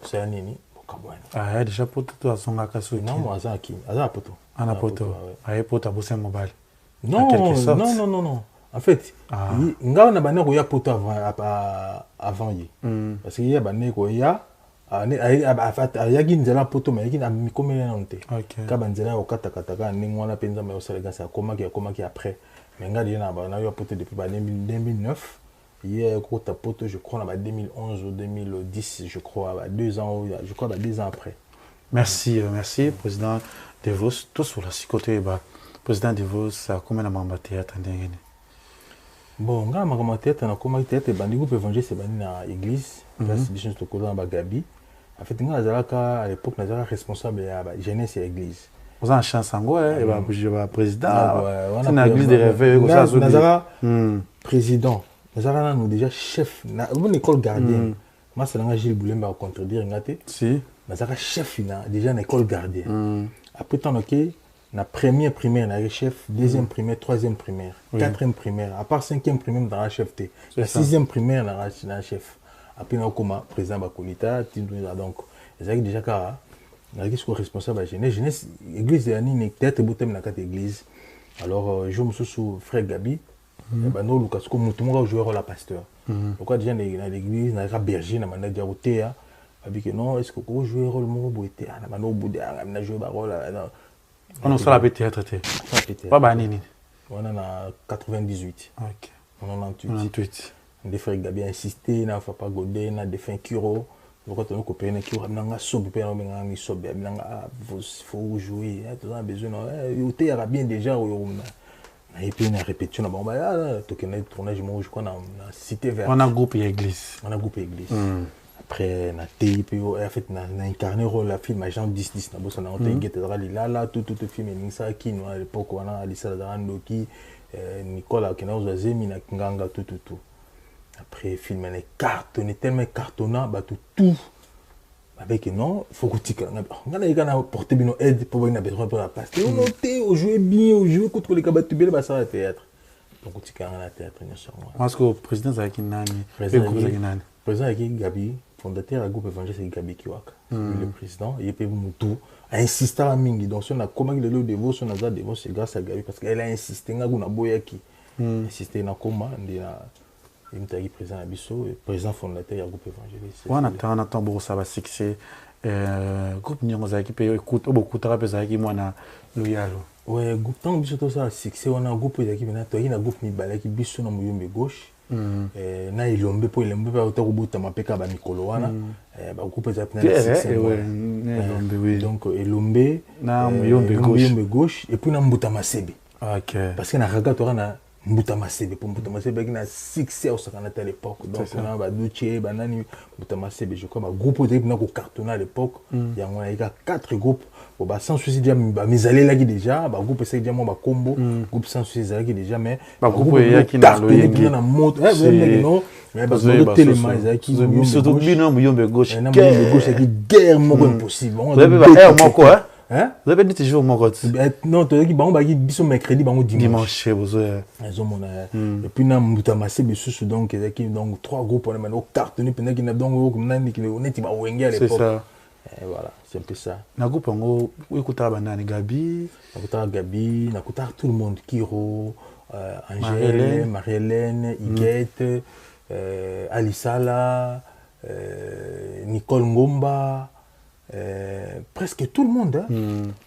B: C'est nini.
D: Ah, déjà poteau à son akaso.
B: Non, moi ça qui, ça poteau.
D: Un poteau. Ah, poteau à bosser mobile.
B: Non, non. En fait, nga na bana ko ya poteau avant yi. Parce que y a bana ko ya ayaki nzela poto mais ayaki na mikomele na nte kaba nzela okatakataka ndenge wana mpenza mais osalega ça akomaki après mais nga na bana yo poto depuis 2009 hier kota poto je crois en 2011 ou 2010 je crois 2 ans je crois 2 ans après.
D: Merci président Devos tout sur la côté président Devos ça combien de membres théâtre ndenge.
B: Bon nga ma théâtre na koma théâtre bandi groupe évangile c'est bandi na église place biso to kola ba gabi. En fait, à l'époque, nous étions responsables de la jeunesse et l'église.
D: Vous avez une chance en quoi, et le président. C'est une église de réveil. Nous avons
B: président. Nous avons déjà chef. Nous avons une école gardienne. Moi, c'est là Gilles Boulem va contredire.
D: Si.
B: Nous avons chef déjà une école gardienne. Après, tant que la première primaire, nous avons chef, deuxième primaire, troisième primaire, quatrième primaire. À part cinquième primaire, nous avons chef. La sixième primaire, nous avons chef. Après, nous avons président Bakolita, donc, ils ont déjà car, nous avons responsable de la jeunesse, l'église de l'année, peut-être que nous avons église. Alors, je me suis sous frère Gabi, nous avons joué la pasteur. Pourquoi déjà dans l'église, nous avons berger, nous avons dit que non, est-ce que vous jouez le rôle de Moboité? Nous avons joué le rôle.
D: On a fait la théâtre. Pas banini.
B: On a 98.
D: Ok.
B: On a 98. Des frères Gabi insisté, na fa pas godé, na défunt Kiro. Pourquoi tu nous copies na Kiro? Abnanga sobe, pe na benga ngi sobe, abnanga faut jouer, tu as besoin. Au théâtre bien déjà au na et puis une répétition na bon bah to kenna tournage moi je crois na cité vers.
D: On a groupe et église.
B: On a groupe et église. Après na TIP en fait na incarné rôle la film agent 10 na bossa na on t'inquiète là tout film ni ça qui à l'époque on a Alissa Darando qui Nicolas Kenao Zazemi na Nganga tout. Après, le film est cartonné, tellement cartonnant, tout. Avec non, il faut que tu porter une aide pour avoir besoin de la place. On notait, on jouait bien, on jouait contre les cabats, ça va théâtre. Donc, tu as un théâtre, bien sûr.
D: Parce que le président Zakinani,
B: le président Gabi, fondateur du groupe évangile, c'est Gabi Kiwaka. Le président, il peut tout. A insisté à Mingi. Donc, si on a comment il est le dévotion, on a dévotion, c'est grâce à Gabi parce qu'elle a insisté, on a boyaki. Insisté dans comment, il était président Abisso et président fondateur du groupe évangéliste.
D: On attend beaucoup ça va succès. Groupe Nyonza qui peut écouter beaucoup de rappeurs qui moi na loyal.
B: Ouais, groupe tant Abisso tout ça succès on a un groupe qui vient toi il a groupe Mibala qui biso na muyombe gauche. Na ilombe po ilombe pa auto robota mapeka ba mikolo wana. Ba groupe za pena succès. Donc ilombe
D: na muyombe
B: gauche et puis na mbuta masebe.
D: OK.
B: Parce que na raga to na Mbuta Masebe, pour Mbuta Masebe, il y a 6 ans à l'époque. Donc, on a Douché, Banani, Mbuta Masebe, je crois, groupe de cartonné à l'époque. Il y a 4 groupes. Sans souci, mes allées là déjà, groupe c'est déjà mon combo, groupe sans souci là déjà, mais
D: groupe qui n'a
B: pas moto, mais
D: surtout Muyombe gauche.
B: C'est guerre impossible.
D: Vous avez dit toujours mon côté.
B: Non, tu as dit que c'est mercredi,
D: dimanche.
B: Et puis, on a Mbuta Masebe, donc 3 groupes, on a cartonné, on a
D: c'est ça.
B: Et voilà, c'est un peu ça.
D: Na groupe on écoute Gabi,
B: on écoute tout le monde, Kiro, Angèle, Marie-Hélène, Iguette, Alisala, Nicole Ngomba, presque tout le monde.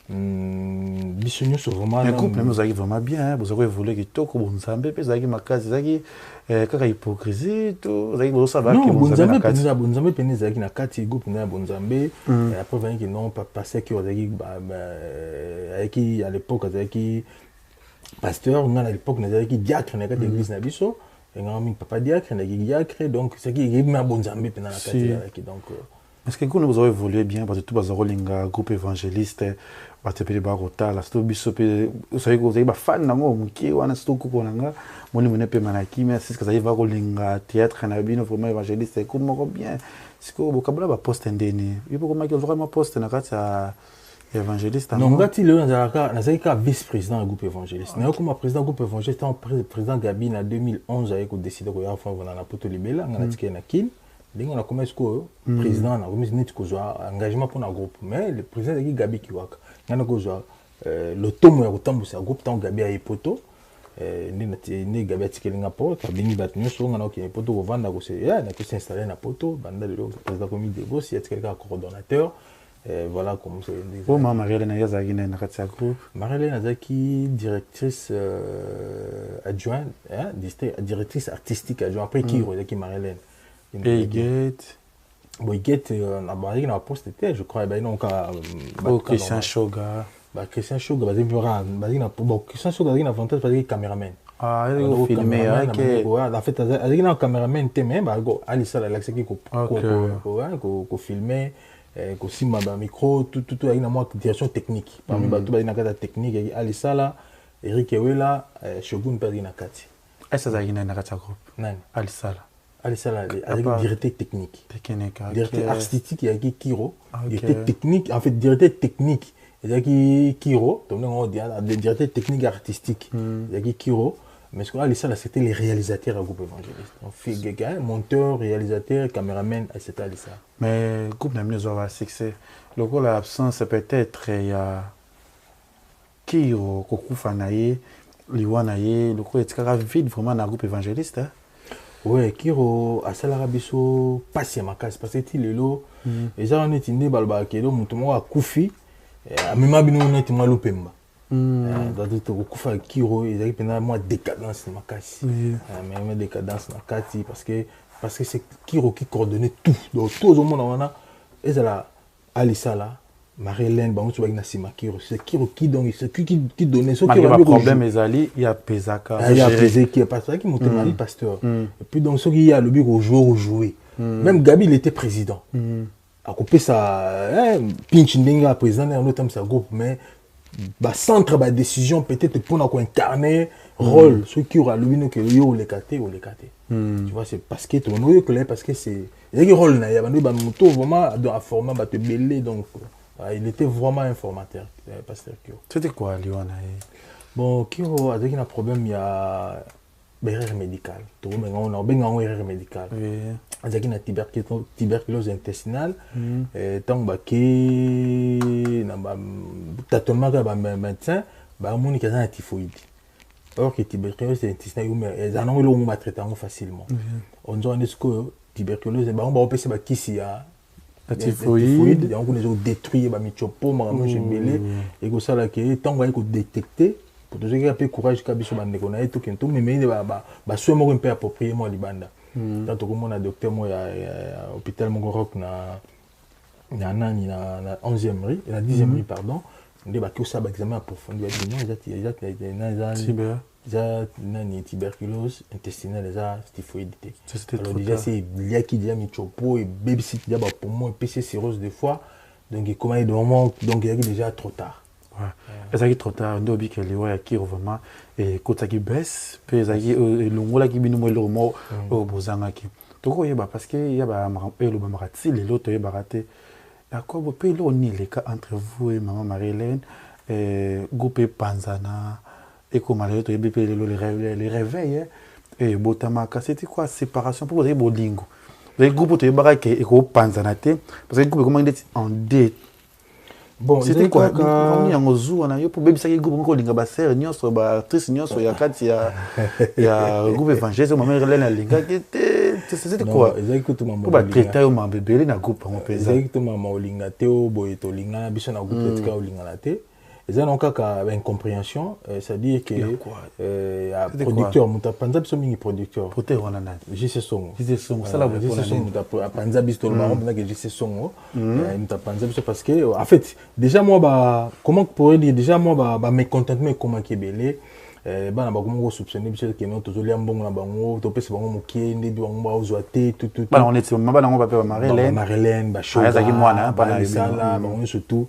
B: Bissonio sont vraiment.
D: Le couple, vous avez vraiment bien. Vous avez voulu que tout le monde s'en vous avez ma case, vous avez hypocrisie, vous avez besoin de savoir que vous avez
B: Bonzambe peine zaki na kati groupe na Bonzambe. Après venir que non pas passé que avec à l'époque avec pasteur, on a à l'époque na avec diacre na kati église na biso. Et on a papa diacre na diacre donc c'est qui est ma Bonzambe peine na kati donc.
D: Est-ce que vous avez évolué bien parce que tout bazaro linga groupe évangéliste batepeli barota la sto bisope vous savez que vous avez fan nango muki wana sto kuko nanga moni mone pe manaki mais c'est ce que ça va linga théâtre na bino vraiment évangéliste écoute moko bien c'est que vocabulaire ba poste ndeni il faut comment que vraiment poste na kata évangéliste
B: non ngati le nazaka vice-président du groupe évangéliste na comme président du groupe évangéliste président Gabi na 2011 avec décidé ko ya fa vona na poto libela ngana tiké na kin. On a commencé comme président, on a commencé un engagement pour un groupe. Mais le président est Gabi Kiwaka. On a commencé le tome où c'est un groupe tant Gabi a époto. Né Gabi a tiré le rapport. Kabini battu sur on a ok époto au vendre il a s'installer na poto. Banda le président comité de boss, il y a quelqu'un coordonnateur. Voilà comment c'est.
D: Oh Marie-Hélène Yazaki na katia groupe.
B: Marie-Hélène Yazaki directrice adjointe, directrice artistique adjointe après qui Yazaki Marie-Hélène.
D: Boygate.
B: Boygate, on a posté, je crois,
D: Christian Shoga.
B: Christian Shoga, Christian Shoga a un avantage parce qu'il est caméraman.
D: Ah, il est filmé, ok.
B: En fait, il est un caméraman, mais Alissa, il a accès à filmer, à filmer micro, tout, il y a une direction technique. Parmi les gens technique, Alissa, là, Eric Ewela, Shogun, Padrina Kati.
D: Est-ce que vous avez un groupe? Non. Alissa.
B: Alissa, avec directeur technique. Directeur artistique, il y a Kiro. Directeur technique, en fait, directeur technique, il y a Kiro. Donc, on dit directeur technique artistique, il y a Kiro. Mais ce qu'on a Alissa, c'était les réalisateurs du groupe évangéliste. On fait quelqu'un, monteur, réalisateur, caméraman, etc. Alissa.
D: Mais le groupe n'a pas eu succès. Le groupe, l'absence, peut-être, il y a Kiro, Kokufanaye, Liwanaye. Le groupe est vide vraiment dans le groupe évangéliste.
B: Oui, Kiro, à Salarabiso, passe ma case, parce que les lots, et ça, on est indé, balbakedo, moutomo à Koufi, à Mimabino, on est malopemba. Dans le Koufa, Kiro, ils arrivent à moi décadence de ma case. Mais décadence de ma case, parce que c'est Kiro qui coordonnait tout. Donc, tout le monde, on a, et ça là, Alissa là, Marie-Hélène, c'est Kiro qui donne, c'est qui donnait ce qui
D: a un problème, il y a Pesaka.
B: Il y a Pesaka qui est pasteur, qui montait Marie pasteur. Et puis donc, ce qui y a le bureau jouer. Même Gabi, il était président. À couper ça, Pinch Ndenga, président, on a sa groupe, mais centre de décision, peut-être pour incarner rôle, ceux qui aura le bureau que yo les caté ou les caté. Tu vois, c'est parce que tout le monde parce que c'est. Il y a un rôle, il y a un moto vraiment à former, à te mêler, donc. Il était vraiment informateur, pasteur Kiro.
D: C'était quoi, Liwana?
B: Bon, Kiro a un problème, il y a une erreur médicale. On a une erreur médicale. Il y a une tuberculose intestinale. Tant que tâtonnement de médecin, il y a un typhoïde. Or que tuberculose intestinale, ils ont un traitement facilement. On dit que tuberculose, on va passer à qui
D: la typhoïde,
B: on a détruit les michopo, les belés, et que ça, tant qu'on a détecté, pour tous ceux qui ont peu courage, qui ont eu tout, mais il va sûrement un peu approprié moi libanda. Tant que mon docteur moi à l'hôpital Mongorok na 11e rue, na 10e rue pardon, on dit que ça examen approfondi, il y a une tuberculose intestinale, il y a une typhoïdité. Alors déjà, c'est lié qui dit michopo et babysit déjà pour moi et PC cirrhose des fois. Donc comment il donc il y a déjà trop tard.
D: Ouais. Ça qui trop tard, on dit que les ouais qui vraiment et quand ça qui baisse, puis ça qui le ngola qui binu le mot au bozanga qui. Donc il y a parce que il y a ba le bamarati les l'autre est baraté. D'accord, vous pouvez le ni les cas entre vous et maman Marie-Hélène groupe Panzana. Et comme les réveils, et Botamaka, c'était quoi séparation pour vous avez Bolingo. Les groupes de Barak et Panzanate, parce que les groupes comment ils étaient en dette. Bon, c'était quoi on y a un zoo, on a eu pour baby ça qui groupe encore linga basser, nios sur ba actrice nios sur yakati ya groupe évangéliste, maman Hélène linga qui était c'était quoi?
B: Exactement.
D: Pour traiter au bébé na groupe en pesa.
B: Exactement, maolinga teo boye tolinga biso na groupe tika olinga na te. Eza non kaka incompréhension, c'est-à-dire que producteur muta panza biso mingi producteur.
D: Producteur wana nani?
B: JC Songo.
D: JC Songo, ça la
B: JC Songo muta panza biso to le baron pendant que JC Songo muta panza biso parce que en fait déjà moi comment pourrait dire déjà moi mécontentement comment kebele bana bakomo soupçonner biso que non tozolia mbongo na bango to pesa bango mokende bi bango ba ozwa te tout
D: bana on est bana ngo ba
B: Marilène ba show
D: azaki mwana
B: bana sala bango surtout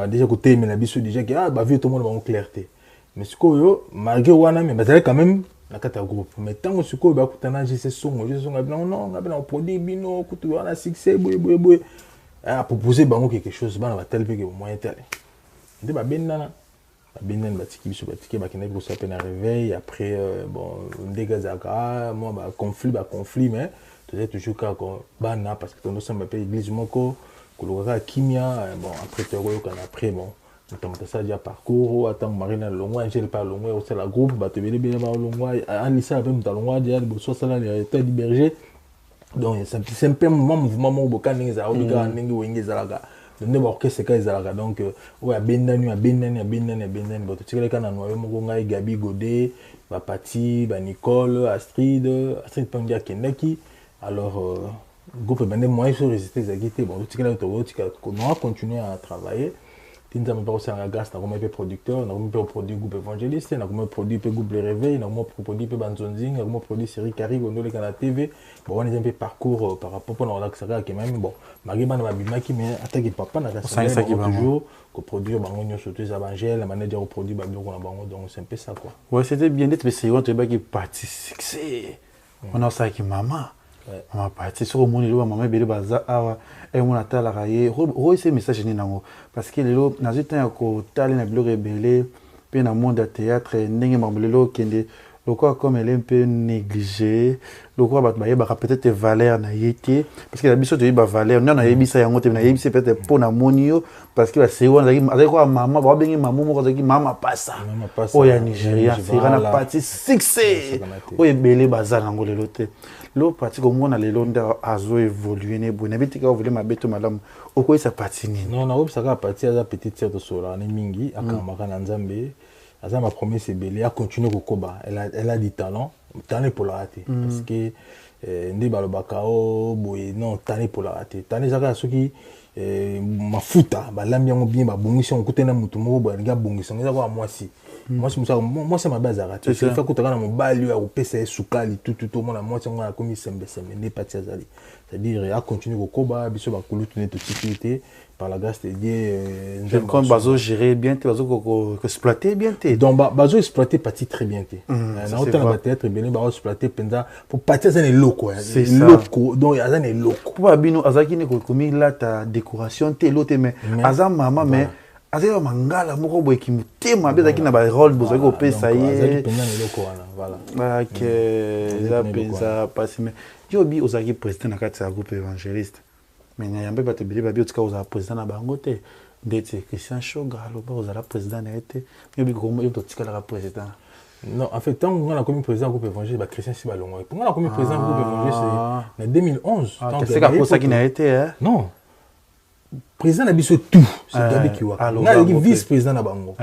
B: déjà côté mais la biso déjà que vu tout le monde ba clarté mais ce que malgré wana mais bazali quand même na kata groupe mais tant ce que ba kutana JC Songo non ngabena produit bino kutu wana succès boy a proposer bango quelque chose bana ba tel que moyen tel ndé ba benana Benen batiki biso batiki bakina ko sa peine réveil après bon ndegazaka moi conflit mais toujours ka ko bana parce que tono samba pe église moko kolokaka kimia bon après to yoka après bon notamment ça déjà parcours attend marina longwa angel par longwa au la groupe bato bele ba longwa alisa pe mutalongwa dia boso sala les états du berger donc c'est un peu mouvement mo bokana ngeza obika ndenge wenge zalaka ne orchestre ka ezalaka donc oya bendani bato tikala kana noyo moko ngai Gabi Godé ba Pati ba Nicole Astrid Pandia Kendaki alors groupe bande moyen sur résister exécuter bon tikala to on va continuer à travailler tinza me aussi en grâce na comme producteur na comme produit groupe évangéliste na comme produit groupe les réveil na comme produit banzonzing na comme produit série Caribe on le canal TV bon on est un peu parcours par rapport à la ça qui même bon Mariba na babimaki mais attaque papa na ça toujours que produire bango nyo surtout les évangélistes la manager au produit ba biloko na bango donc c'est un peu ça quoi.
D: Ouais, c'était bien d'être mais c'est on te ba qui parti succès. On a ça qui maman on parti sur mon niveau maman bele baza awa et mon atala raye ro ese message ni nango parce que lelo na zita ko tali na bilo rebelle pe na monde théâtre ndenge mambelelo kende loko comme elle est un peu négligée loko ba ba peut-être valeur na yete parce que la biso de ba valeur na yebisa yango te na yebisa peut-être pour na monio parce que la c'est on avec quoi maman ba bengi maman moko zaki mama pasa o ya Nigeria c'est na parti succès o ebele bazala ngo lelo te lo parti comme on a les londa azo évoluer ne bon bitika o vile mabeto malamu oko isa parti ni
B: non na obisa ka parti za petite sœur de sola ni mingi akamaka na nzambe aza ma première c'est belé a continuer kokoba elle a du talent pour la rater parce que ndi balobakao boye non talent pour la rater talent zaka soki mafuta balambi yango bien babongisi on kutena mutu moko boye nga bongisi nga kwa moi c'est ma base à rater c'est fait kutaka na mobali ya kopesa sukali tout mona moi c'est ngona komi sembe ne pati azali c'est-à-dire a continuer kokoba biso bakulutu ne sécurité par la grâce de Dieu
D: comme bazo gérer bien te bazo exploiter bien te
B: donc bazo exploiter partie très bien te na hôtel na théâtre bien bazo exploiter penza pour partir ça les locaux donc ça les locaux
D: pour bino azaki ne komi là ta décoration te lote mais azam mama mais azaki mangala moko boye ki mutema bezaki na ba rôle bozo ko pesa ye
B: azaki penza les locaux voilà
D: OK ça penza passe mais yobi ozaki président na kati ya groupe évangéliste mais nyambe bato bili babi otika oza président na bango te ndete Christian Shoga aloba oza président na été yobi komo yoto tika la président
B: non en fait tant on a comme président groupe évangéliste ba Christian si balongo pour on a comme président groupe évangéliste c'est en 2011
D: c'est quoi ça qui n'a été hein
B: non président na biso tout c'est Gabi Kiwaka na vice président na bango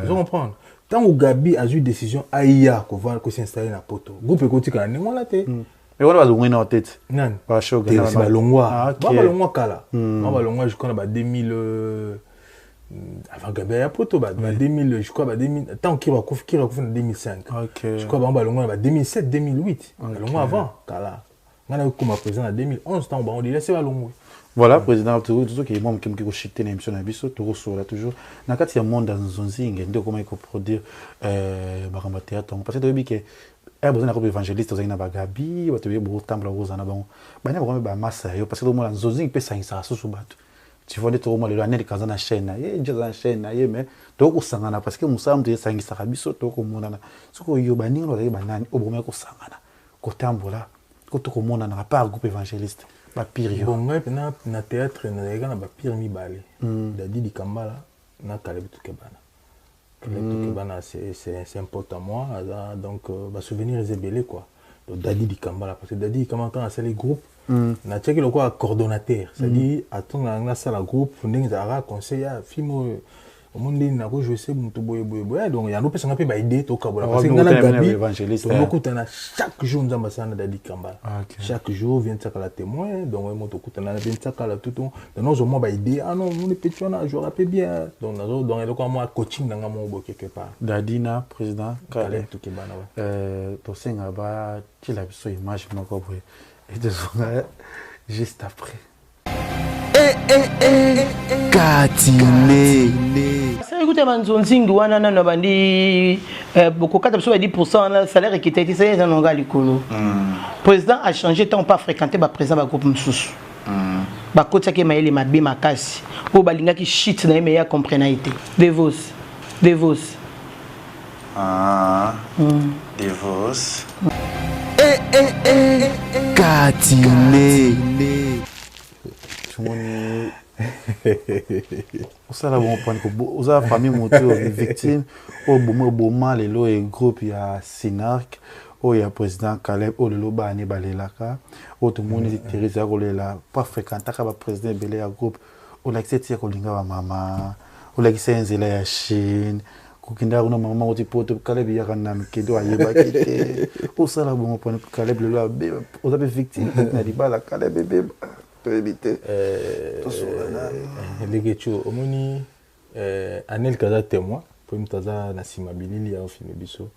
B: vous comprendre tant où Gabi a eu décision aïa ko s'installer na poto groupe ekotika na ngona te
D: et on va le winner en tête
B: non
D: pas chaud
B: c'est balongwa balongwa kala balongwa je connais ba 2000 avant Gabi ya poto ba 2000 je crois ba 2000 tant qu'il va kufira en 2005 je crois balongwa ba 2007 2008 balongwa avant kala ngana ko ma président en 2011 tant on dit laisser balongwa
D: voilà président tout qui est moi qui me chité na émission na biso to so là toujours na kati ya monde dans zonzinga ndio comment il faut produire ba théâtre parce que to que et besoin de évangéliste aux na Gabi bato be bo tambla aux na bango bana ba ba massa yo parce que mo la nzonzi pe sangisa so bato tu vois to mo le anel kaza na chaîne ye nje za chaîne ye mais to ko sangana parce que musamu te sangisa biso to ko mona na soko yo baninga lo ba nani oboma ko sangana ko tambola ko to ko mona na part groupe évangéliste ba pire
B: bon moi na théâtre na ga na ba pire mi balé dadi di kambala na Caleb Tukebana c'est important moi donc bah souvenir est belé quoi Dadi di Kambala parce que Dadi comment quand c'est les groupes na checké le quoi coordonnateur c'est-à-dire attends na sala groupe ndenge za conseiller film au monde na ko jouer c'est mutu boye donc il y a no personne peut aider to kabola parce que na Gabi beaucoup tana chaque jour nous ambassadeur Dadi Kambala chaque jour vient ça la témoin donc moi to kutana vient ça la tout donc nous au moins ba aider ah non mon petit on je rappelle bien donc le quoi moi coaching dans mon quelque part
D: Dadi na président
B: Caleb tout ke bana
D: to senga ba ti la biso image moko boye et de juste après
A: Katine.
C: Ça écoute manzonzingi wana na bandi beaucoup 4% na salaire qui était ça dans nonga likolo. Président a changé tant pas fréquenter ba président ba groupe msusu. Ba kotsa ke maele mabe makasi. O balinga ki shit na meya comprenalité. Devos.
I: Devos.
A: Katine.
D: Ça là bon point que aux a famille moto victime au bon les lo et groupe il y a Sinark il y a président Caleb au le ba ni balelaka au tout monde Teresa Rolela pas fréquenter ka président belé à groupe au l'accepter ko linga ba mama au l'accepter nzela ya Chine kukinda kuna mama oti poto Caleb ya kana mkedo ayeba kite au ça là bon point que Caleb le lo aux a victime na libala Caleb bébé peut éviter
B: les gecho omoni anel kaza témoin pour mtaza na simabilili ya film biso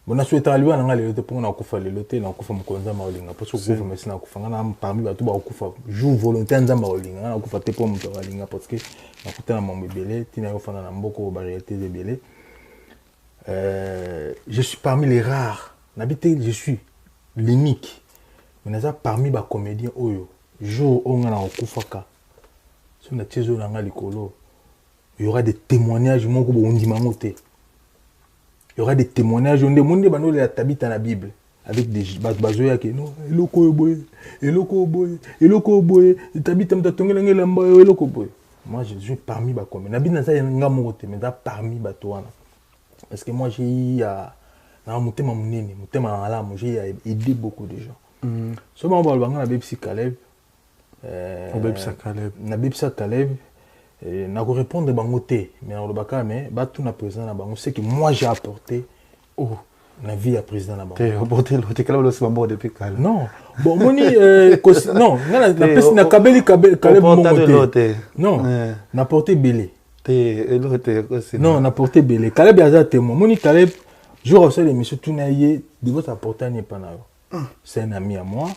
B: bona souhaita aliwa na ngale lote pona kufa lelote na kufa mkonza maolinga parce que kufa mais na kufa ngana parmi batu ba kufa jour volontaire nzamba olinga na kufa te po mto olinga parce que na kutana mambo belé tina yo fana na mboko ba réalité de belé je suis parmi les rares n'habité je suis l'unique mais naza parmi ba comédiens oyo jour où on a okufaka sur na tiezo na ngali kolo il y aura des témoignages moko bo ndima moté il y aura des témoignages on demande bano la tabita na Bible avec des bazo ya ke non eloko boy tabita mtatongela ngela mbayo eloko boy moi je suis parmi ba comme na bina ça nga moté mais parmi bato wana parce que moi j'ai na mutema munene mutema ala mo j'ai aidé beaucoup de gens so ba ba banga na bepsi Caleb na bebisa Caleb na ko répondre bango te mais na lobaka mais batu na président na bango c'est que moi j'ai apporté na vie à président na bango
D: te apporter le Caleb aussi bango depuis Caleb
B: non bon moni non na pesi na Caleb momote non na porté belé non na porté belé Caleb ya témoin moni Caleb jour au seul émission tout na yé de votre apporter n'est pas na c'est un ami à moi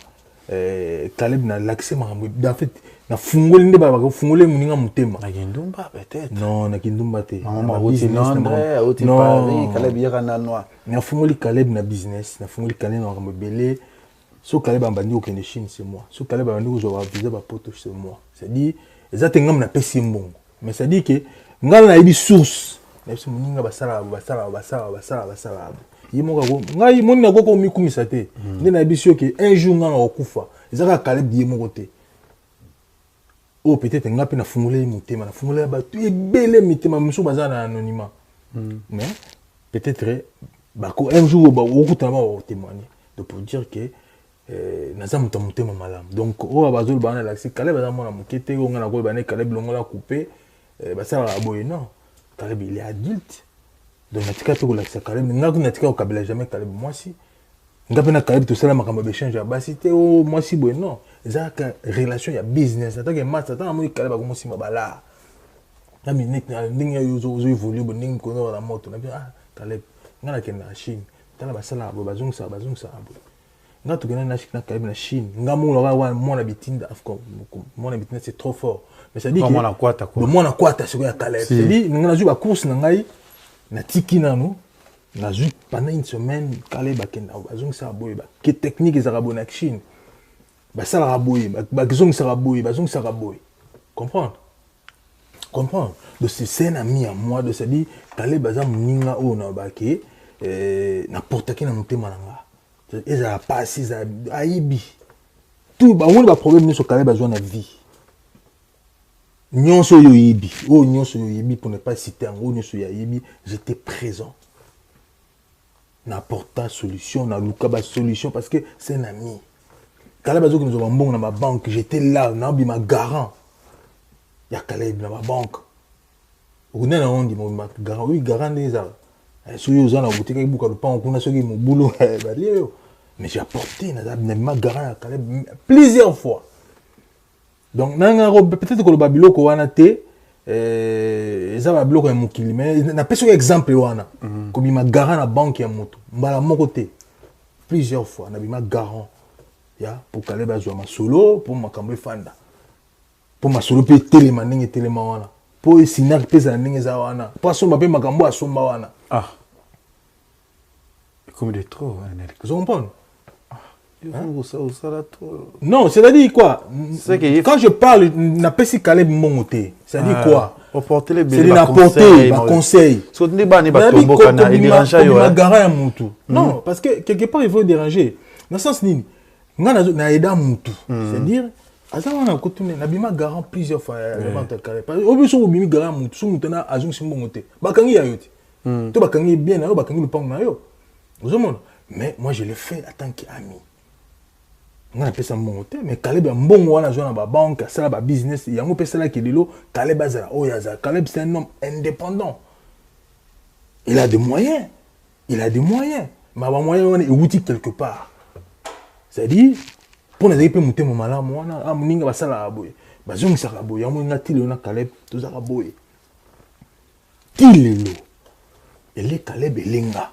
B: Caleb na l'accès marambo en fait na fungoli nde ba fungoli muninga mutema
D: na kindumba peut-être
B: non na kindumba te
D: mama oti Londres oti Paris Caleb yaka na noa
B: na fungoli Caleb na business na fungoli Caleb na marambo belé so Caleb ambandi okende Chine c'est moi so Caleb ambandi ko zo visa ba poto c'est moi c'est dit ezate ngam na pesi mbongo mais ça dit que ngala na ibi source na biso muninga basala yimoka ko ngai moni na koko mikumisa te nde na biso ke un jour ngana okufa ezaka Caleb die moko te o peut-être ngapi na fungule mutema na fungule ba tu ebele mitema muso baza na anonymat mais peut-être bako un jour ba okuta ba témoigner de pour dire que naza mutema malam donc o bazol bana l'accès Caleb baza mona mukete o ngana ko bana Caleb longola couper basala aboye non Caleb il est adulte donc natika pe ko l'accès Caleb ngako natika ko kabela jamais Caleb moi si ngapi na Caleb tout ça la makambo échange ba cité o moi si boy non ça que relation ya business attaque match attends moi Caleb ba ko si mabala na minute na ndinga yo évoluer bo ndinga ko na moto na Caleb ngana ke na Chine tala basala bo bazungsa abo ngato gena na Caleb na Chine ngamo wa mona bitinda afko mona bitinda c'est trop fort mais ça dit que
D: mona kwata quoi
B: mona kwata c'est quoi Caleb c'est dit ngana ju ba course na ngai na tiki nano na ju pendant une semaine Caleb akenda bazungsa abo ba ke technique za rabona Chine basala raboye bazungsa raboye comprendre donc c'est un ami à moi de se dire Caleb baza muninga o na bake n'importe qui na mutema nanga eza pas eza aibi tout ba woni ba problème sur Caleb bazo na vie nyonso yo yibi nyonso yo yibi pour ne pas citer en gros nyonso ya yibi j'étais présent n'apporte solution, na luka ba solution parce que c'est un ami. Caleb a dit que nous avons bon dans ma banque, j'étais là, n'a pas ma garant. Il y a Caleb dans ma banque. On a on dit ma garant, oui garant des arts. Si vous avez boutique avec beaucoup de pain, on a ce qui mon boulot, mais j'ai apporté ma garant à Caleb plusieurs fois. Donc peut-être que le babilo ko wana te ça va bloquer mon kili mais na pesa exemple wana ko bima garant na banque ya moto mbala moko te plusieurs fois na bima garant ya pour Caleb azwa ma solo pour makambo fanda pour ma solo pe telema ndenge telema wana pour sinak pesa ndenge za wana pour asomba pe makambo asomba wana
D: comme de trop
B: vous comprenez?
D: Hein?
B: Non, c'est-à-dire quoi? Quand je parle, n'a pas si Caleb monté. C'est-à-dire quoi? C'est d'apporter un conseil. Non, parce que quelque part il faut déranger. Dans le sens ni, na aida mutu. C'est-à-dire, on a continué, na bima garant plusieurs fois. Au besoin au bimi garant mutu, sous mutu na azung simbo monté. Bakangi yayoti. To bakangi bien na yo, bakangi le pang na yo. Mais moi je l'ai fait en tant qu'ami. On a appelé ça mon hôtel, mais Caleb est un bon wana dans la banque, ça la business, il y a un peu ça qui est là, Caleb azara oyaza. Caleb c'est un homme indépendant. Il a des moyens. Il a des moyens. Mais les moyens on est outil quelque part. C'est-à-dire pour les équipes monter mon malade moi na muninga basala aboye. Bazong saka aboye, ya mo ngati le na Caleb to zaka aboye. Tilelo. Elle Caleb elenga.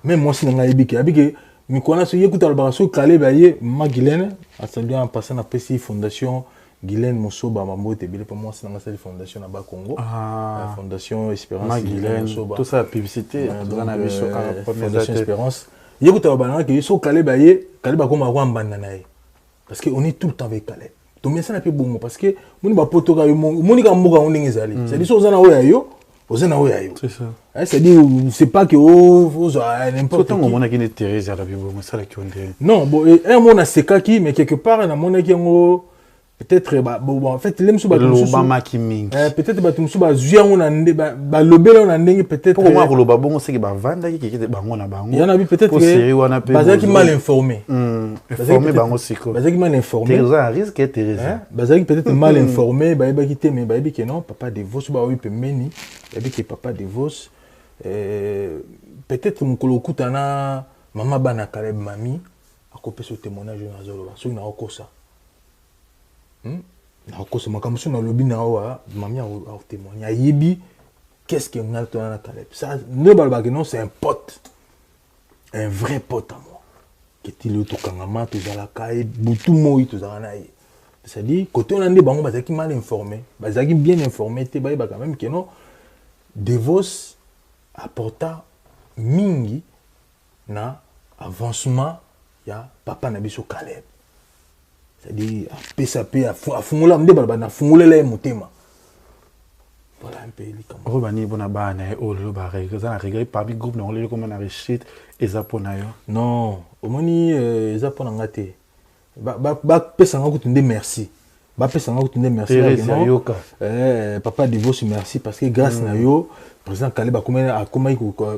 B: Même moi si nga yebiki, abiki mi kona so yekuta albaso Caleb aye ma Guylaine attendu en passant na PC fondation Guylaine Mosoba Mamote bile pour moi c'est dans cette fondation na ba Congo la fondation Espérance
D: Guylaine tout ça la publicité dans la mission
B: fondation Espérance yekuta albaso que so Caleb aye Caleb akoma kwa mbanda nae parce que on est tout le temps avec Caleb to mais ça na pe bongo parce que moni ba poto ka moni ka mboka on ndenge ezali c'est dit so zana oya yo
D: c'est ça.
B: C'est-à-dire, c'est pas que n'importe
D: qui. On a qui Thérèse à la Bible, ça qui on dit.
B: Non, bon, un mot na seka qui, mais quelque part, on a mon qui peut-être, bon, en fait, l'aime sous
D: Obama qui ming.
B: Peut-être, bah, tu sous bah, zuya on a ndé, bah, lobé on a ndé peut-être.
D: Pour moi, le babon, c'est que bah, vanda qui était bango na bango.
B: Il y en a vu peut-être que, bah, qui mal informé.
D: Informé bango c'est quoi.
B: Bah, qui mal informé.
D: Thérèse a risque et Thérèse.
B: Bah, qui peut-être mal informé, bah, qui t'aime, mais bah, qui non, papa dévoce, bah, oui, peut meni, bah, qui papa dévoce. Peut-être mon kolokutana maman bana Caleb mami a copié ce témoignage dans Zoloba sur une akosa na akosa makamuso na lobi na wa mami a témoigné yebi qu'est-ce que on a dans Caleb ça ne balba que non c'est un pote un vrai pote à moi qui est le tokangama to zala kai butu moi to zala na ye c'est-à-dire côté on a des bango bazaki mal informé bazaki bien informé te ba quand même que non Devos apporta mingi na avancement ya papa na biso Caleb. C'est-à-dire PSP a fungula mde balba na fungulela motema. Voilà un peu comme ça.
D: Robani bona bana o lo ba règle ça na règle parmi groupe na on le comment na réussite ezapona yo.
B: Non, omoni ezapona ngate. Ba pesa nga kutunde merci. Ba pesa nga kutunde merci. Papa Devos merci parce que grâce na yo président Caleb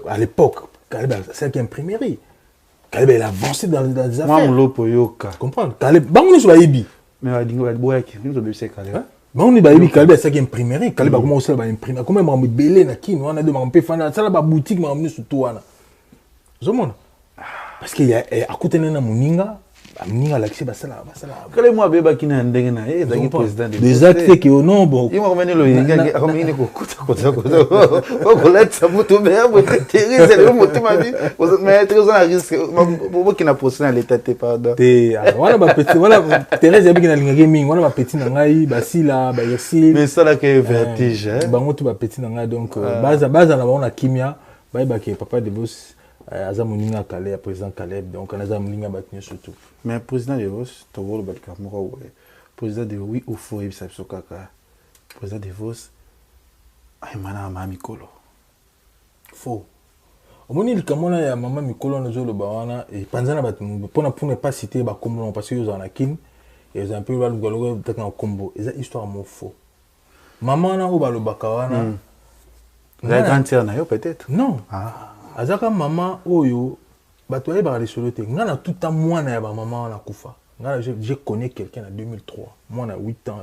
B: à l'époque, Caleb c'est qui imprimerie. Caleb il a avancé dans les affaires.
D: Moi on poyoka.
B: Comprendre Caleb bango so bayibi.
D: Mais va dingo boya qui nous obéissent Caleb.
B: Bango ni bayibi Caleb c'est qui imprimerie. Caleb a commencé à imprimer. Comment m'a belé na kini on a de m'a fana ça la ba boutique m'a amené sur toi là. Zomona. Parce qu'il y a à côté na muninga Aminga l'accès basala.
D: Quel moi beba qui n'a ndenge na ezaki président
B: des actes qui au nom bon.
D: Il m'a ramené le yinga ramené ko kuta. Ko let ça moto bien Thérèse le moto ma vie. Mais Thérèse a risque pour qui n'a posé dans l'état te pardon.
B: Voilà ba petit voilà Thérèse ya biki na linga gaming voilà ba petit na ngai basila ba yesi.
D: Mais ça là que vertige hein.
B: Bango tu ba petit na ngai donc base na ba kimia ba ke papa de boss Azamuninga Caleb, président Caleb, donc on a Azamuninga Batni surtout.
D: Mais président de Vos, tu vois le Batkamora, président de oui ou faux, il s'appelle Sokaka. Président de Vos, Aïmana Mamikolo.
B: Faux. Au moment où il y a Maman Mikolo, nous avons le Bawana, et Panzana Batni, pour ne pas citer Bakombo, parce qu'ils ont un kin, et ils ont un peu le Galo, peut-être un combo. Et c'est histoire mon faux. Maman n'a pas le Bakawana.
D: La grande sœur n'a peut-être.
B: Non. Azaka maman oyo bato ayeba lisolo te nga na tout temps mwana ya maman na kufa nga je connais quelqu'un en 2003 mwana 8 ans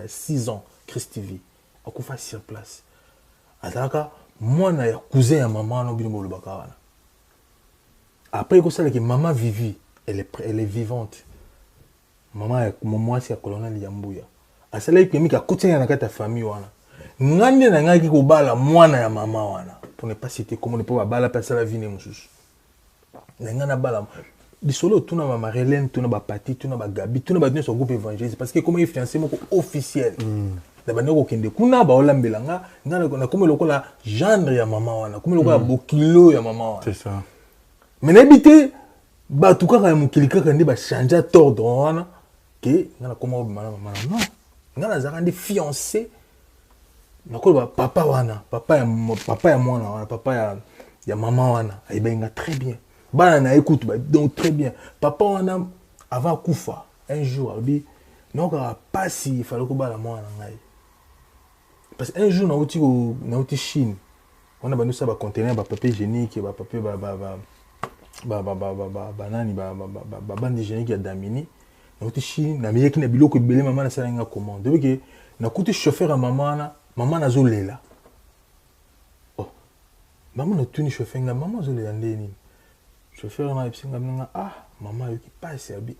B: 6 ans Christivi akufa sur place azalaka mwana ya cousin ya maman no bino bolobaka wana après ko sala que maman Vivi elle est vivante maman mwasi ya colonel Yambuya asala ipemi ka kotenga na kata famille wana ngande na ngaki ko bala mwana ya maman wana pour ne pas citer comment ne pas bala passer la vie ne mususu na bala disolo tuna ba Marilène tuna ba Pati tuna ba Gabi tuna ba sur groupe évangéliste parce que comme il fiancé moko officiel da banoko kende kuna ba olambela nga na comme lokola gendre ya maman wana comme lokola bokilo ya maman wana
D: c'est ça
B: mais n'habité ba tout kaka ya mokili kaka ndi ba changer tordre wana que nga na koma obimana maman non nga na zaka ndi fiancé na ko ba papa wana papa ya mwana wana papa ya maman wana ayibenga très bien bana na écoute donc très bien papa wana avant kufa un jour abi donc pas si il fallait que bala mwana ngai parce que un jour na uti Chine on a bandu ça ba conteneur ba papier hygiénique ba papier ba nani ba bande hygiénique ya Damini na uti Chine na miyeki na biloko belé maman na sala nga commande depuis que na kuti chauffeur à maman na zolela oh maman na tuni chauffeur nga maman zolela ndeni chauffeur na epsinga nga maman yoki passe abi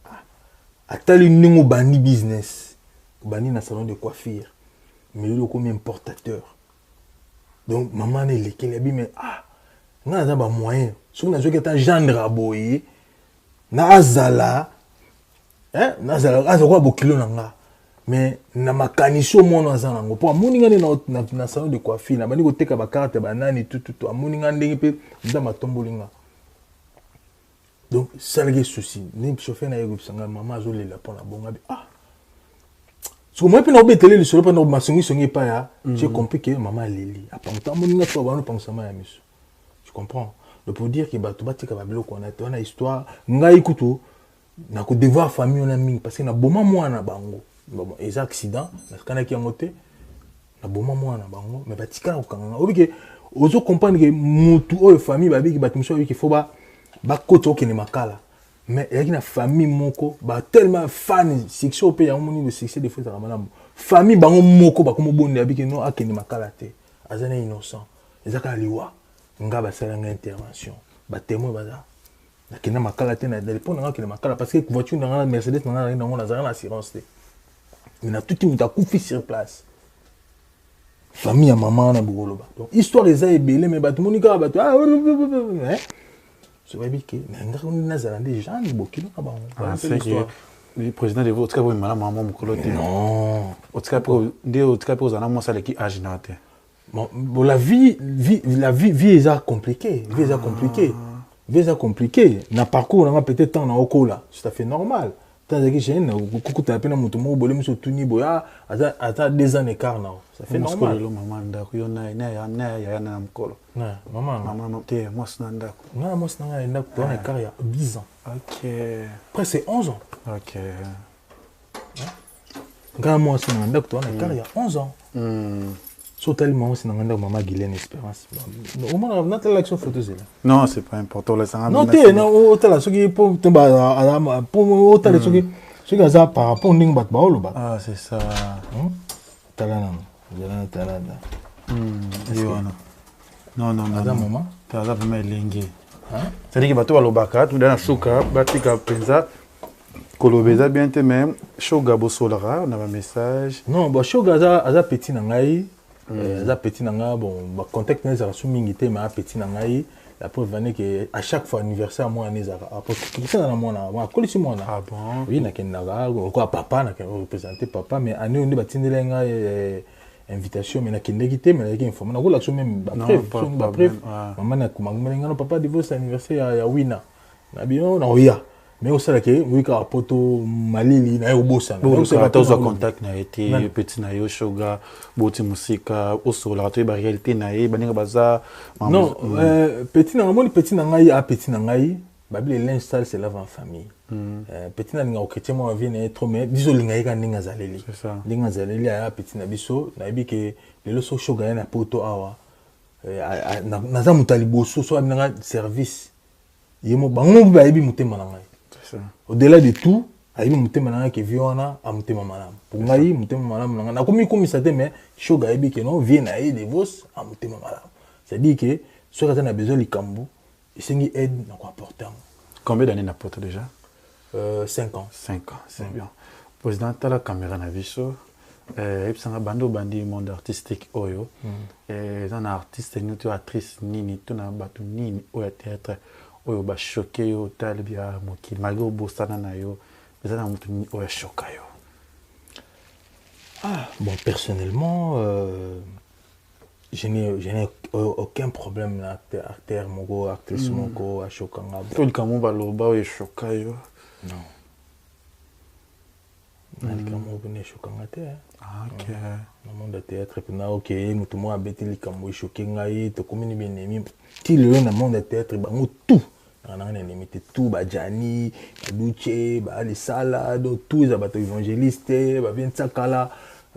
B: atali ningo bani business bani na salon de coiffure mais il est comme importateur donc maman ne lekeli abi mais nga na ba moyen so na zoki ta gendre aboye na azala na azala kwa bokilo na nga mais na makaniso mono azana ngo po amoni nga na salon de coiffure na bani ko teka ba carte banani tout amoni nga ndenge pe nda matombolinga. Donc, ça le souci. Ni chauffeur na yego sanga maman zo lela pona bonga bi so moi pe na obetele le solo pa na masongi songi pa ya j'ai compris que maman leli apanta moninga to ba no pansama ya miso tu comprends le pour dire que bato batika ba biloko na histoire ngai kutu na ko devoir famille on a mingi parce que na boma mwana bango bon les accidents na kana ki ngote na boma mwana bango mais batika ko kanga obike ozo comprendre que mutu o famille ba biki bato miso biki faut ba koto okene makala mais il y a une famille moko ba tellement fan section pe ya moni de succès de fois ramana famille bango moko ba komo bonde abiki no akene makala te azana innocent ezaka liwa nga ba sala nga intervention ba témoin baza na kena makala te na dépend nga kene makala parce que voiture na Mercedes na nga na assurance te mais na tout muta kufi sur place famille ya maman na bugoloba donc histoire eza ebele mais ba tout monika ba je vais dire que
D: le président de votre cas, vous m'avez maman mukolote.
B: Non.
D: Votre cas, vous en avez montré qui âge n'ate.
B: Bon, la vie est compliquée. Vie est compliquée. Na parcours, on a peut-être temps na oko là. C'est tout à fait normal. Tant que j'ai un coucou t'as peine mon tomo bolé monsieur Tuni boya à 2 ans d'écart là. Ça fait normal.
D: Maman ndako yo na na mkolo.
B: Na maman
D: te moi snanda.
B: Na moi snanda ndako to na écart il y a 10 ans.
D: OK.
B: Après c'est 11 ans.
D: OK.
B: Quand moi snanda ndako to na écart il y a 11 ans. Sauter le moment c'est dans maman Guylaine Espérance. Au moins on a telle action photo là.
D: Non, c'est pas important les ça.
B: Non, tu non hôtel là ce qui pour hôtel ce qui ça par rapport ning bat baolo bat.
D: Ah, c'est ça.
B: Talana. Non. Maman.
D: Tu as vraiment lingué. C'est-à-dire que bato balobaka tu dans suka batika penza kolobeza bien te même shoga bosolara on a un message.
B: Non, bah shoga aza petit na ngai. Aza petit na nga bon ba contact na za su mingi te ma petit na ngai la preuve est que à chaque fois anniversaire moi na za après c'est na moi na ko lisi moi na.
D: Ah bon?
B: Oui na kendaga ko papa na représenter papa mais année on batindela nga invitation mais na kendeki te mais na informer na ko la so même ba bref maman na kumangmenga no papa divorce anniversaire ya wina na bino na oya mais au sala ke oui ka poto malili na yobosa
D: na c'est pas tous contact na été petit na yo shoga boti musika au sur la ba réalité na e baninga baza
B: non petit na moni petit na ngai a petit na ngai babile l'install c'est lave en famille petit na nga okete mo vie na trop mais biso linga ika ninga zaleli
D: c'est ça
B: linga zaleli a petit na biso na bi ke le so shoga na poto awa na za mutali boso so na service yemo bango ba yebi mutema na ngai. C'est ça. Au-delà de tout, ayebi mutema na ngai ke viona a mutema malam. Pour ngai mutema malam na ngai. Na komi komisa te mais shoga yebi ke non vient na de vos a mutema malam. C'est-à-dire que soit quand on a besoin likambo, il s'engi aide na quoi important.
D: Combien d'années n'apporte déjà?
B: 5 ans.
D: 5 ans, c'est bien. Président la caméra na biso. Ebisanga bando bandi monde artistique oyo. Un artiste ni tu actrice nini tu na batu nini oyo théâtre oyo ba choqué yo tal bia moki malgré bosana na yo. Mais na mutu ni oyo choka yo.
B: Ah, bon personnellement je n'ai aucun problème na acteur moko actrice moko a chokanga.
D: Tout comme ba loba oyo choka yo.
B: Non. Likambo bone chokanga te.
D: Ah OK.
B: Na monde théâtre puis na OK, mutu mo abeti likambo chokenga ye to komini benemi. Ti le na monde théâtre bango tout. Na na ennemi te tout ba Jani, ba Duche, ba Ali Sala, do tout za bato évangéliste, ba bien tsakala,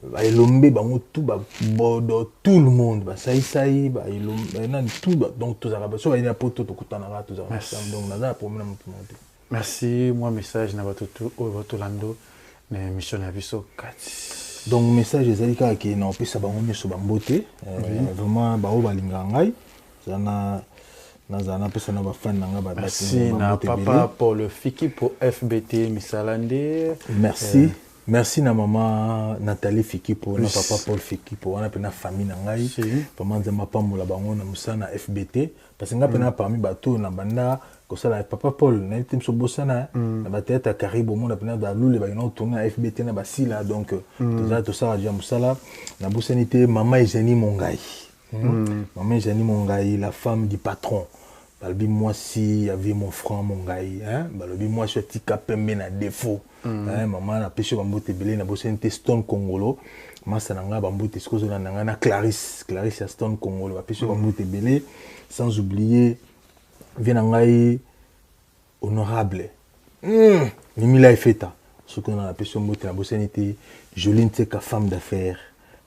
B: ba elombe bango tout ba bodo tout le monde, ba sai ba elombe na tout donc tous arabes so ina poto to kutana ra tous arabes donc na za problème mutu monte.
D: Merci, moi message na bato tout o Rotolando. Mais mission na biso kati.
B: Donc message ezali ka ki na opesa bango nyoso bambote vraiment ba o balinga ngai zana nazana pesa na ba fan nanga ba
D: merci na papa pour le fiki pour FBT Misalande.
B: Merci. Merci na maman Nathalie Fikipo na papa Paul Fikipo wana pena famille na ngai vraiment nzema pamola bango na musana FBT parce que nga pena parmi bato na banda ko sala papa Paul na item so bosana na ba tête karibu mo na pena da lule ba ino tourner na FBT na basila donc tout ça ja musala na bosanité maman Eugénie Mongai. Maman Eugénie Mongai la femme du patron. Balbi moi si y avait mon frère Mongai hein balbi moi je tika pembe na défaut hein maman na pêché bambote belé na bosente Stone Congolo masa nanga bambote skozo na nanga na Clarisse ya Stone Congolo ba pêché bambote belé sans oublier vient ngai honorable Mimila Efeta ce qu'on a pêché bambote na bosente Joline Tseka femme d'affaires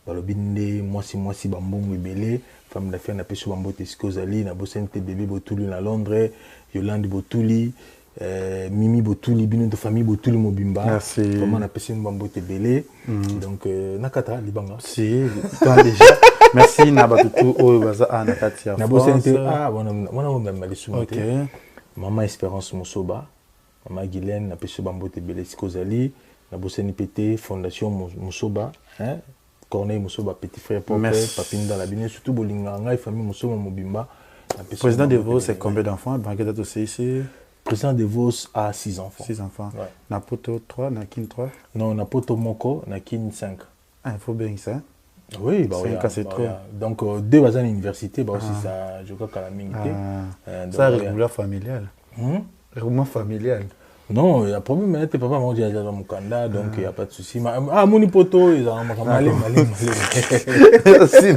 B: balbi ndé moi si bambongo belé femme d'affaires na peso bambote skozali na bosente bébé Botuli na Londres Yolande Botuli Mimi Botuli bino de famille Botuli mobimba
D: merci
B: comment na peso bambote belé donc nakata libanga
D: si toi déjà merci na batutu o baza na kati ya
B: na bosente ah wana même malisu
D: OK
B: maman Espérance Mosoba maman Guylaine na peso bambote belé skozali na boseni pété fondation Mosoba hein Corneille Moussoba, petit frère, Papine dans la bine, surtout Bolinganga et famille Moussoba Mobimba.
D: Président de Vos, c'est combien d'enfants? Banquette aussi ici.
B: Président de Vos a 6 enfants.
D: 6 enfants.
B: Ouais.
D: Napoto 3, Nakin 3.
B: Non, Napoto Moko, Nakin 5.
D: Ah, il faut bien ça.
B: Oui, bah
D: 5 c'est trop.
B: Donc, 2 ans à l'université, bah aussi ça, je crois qu'à la minute.
D: Ça, régulier familial. Régulier familial.
B: Non, il y a un problème, mais papa m'a dit à mon candidat, donc il n'y a pas de souci. Ah, mon hypoto, ils ont malé.
D: Merci,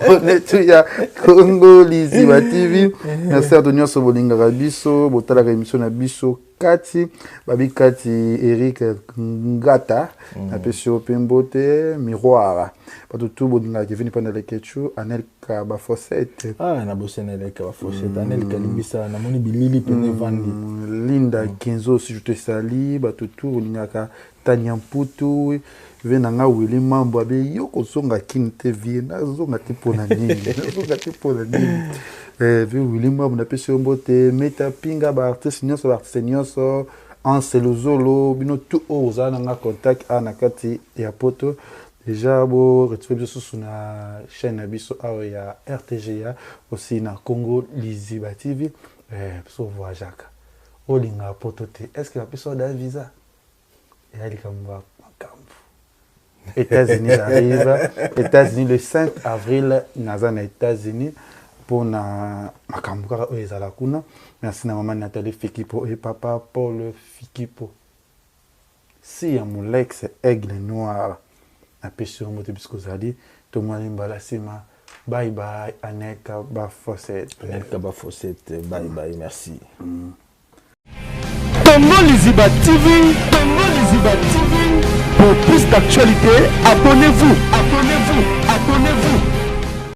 D: on est tout, il y a Congo, Liziba TV. Merci à Donio Sobolinga Rabiso, Botala Rémission Nabiso, Kati, Babi Kati, Eric Ngata, Napesio Pembote, Miroir. Pas de tout, Bodinga qui est venu pendant les Ketchou, Anel Kabafossette.
B: Ah, na bossé Anel Kabafossette, Anel Kalimbisa, Namoni Bilili, Penevandi.
D: Linda Kinzo, si je te salue, Batutu, Olingaka, Tanya Mputu, Venanga Willy Mambo, Abe, Yoko Songa Kinte Viena, Zonga Tipona Nini, Zonga Tipona Nini. Willy Mambo, Napesio Mbote, Meta Pinga, Bartes Nyoso, Anselo Zolo, Bino, tout aux Ananga Contact, Anakati, et Apoto. Déjà, bon, retrouver sur la chaîne Abisso, il y a RTGA, aussi na Congo, Liziba TV, sur Voyaka. Olinga Potote, est-ce qu'il y a besoin d'un visa? Et il y a États-Unis arrive, États-Unis le 5 avril, Nazan États-Unis, pour na Makambuka Ezalakuna. Merci à maman Nathalie Fikipo et papa Paul Fikipo. Si à mon ex aigle noir, na pêche mote bisco zali to mwali mbala sima bye bye Anelka Bafossette
B: bye bye merci
H: Congo Liziba TV pour plus d'actualité abonnez-vous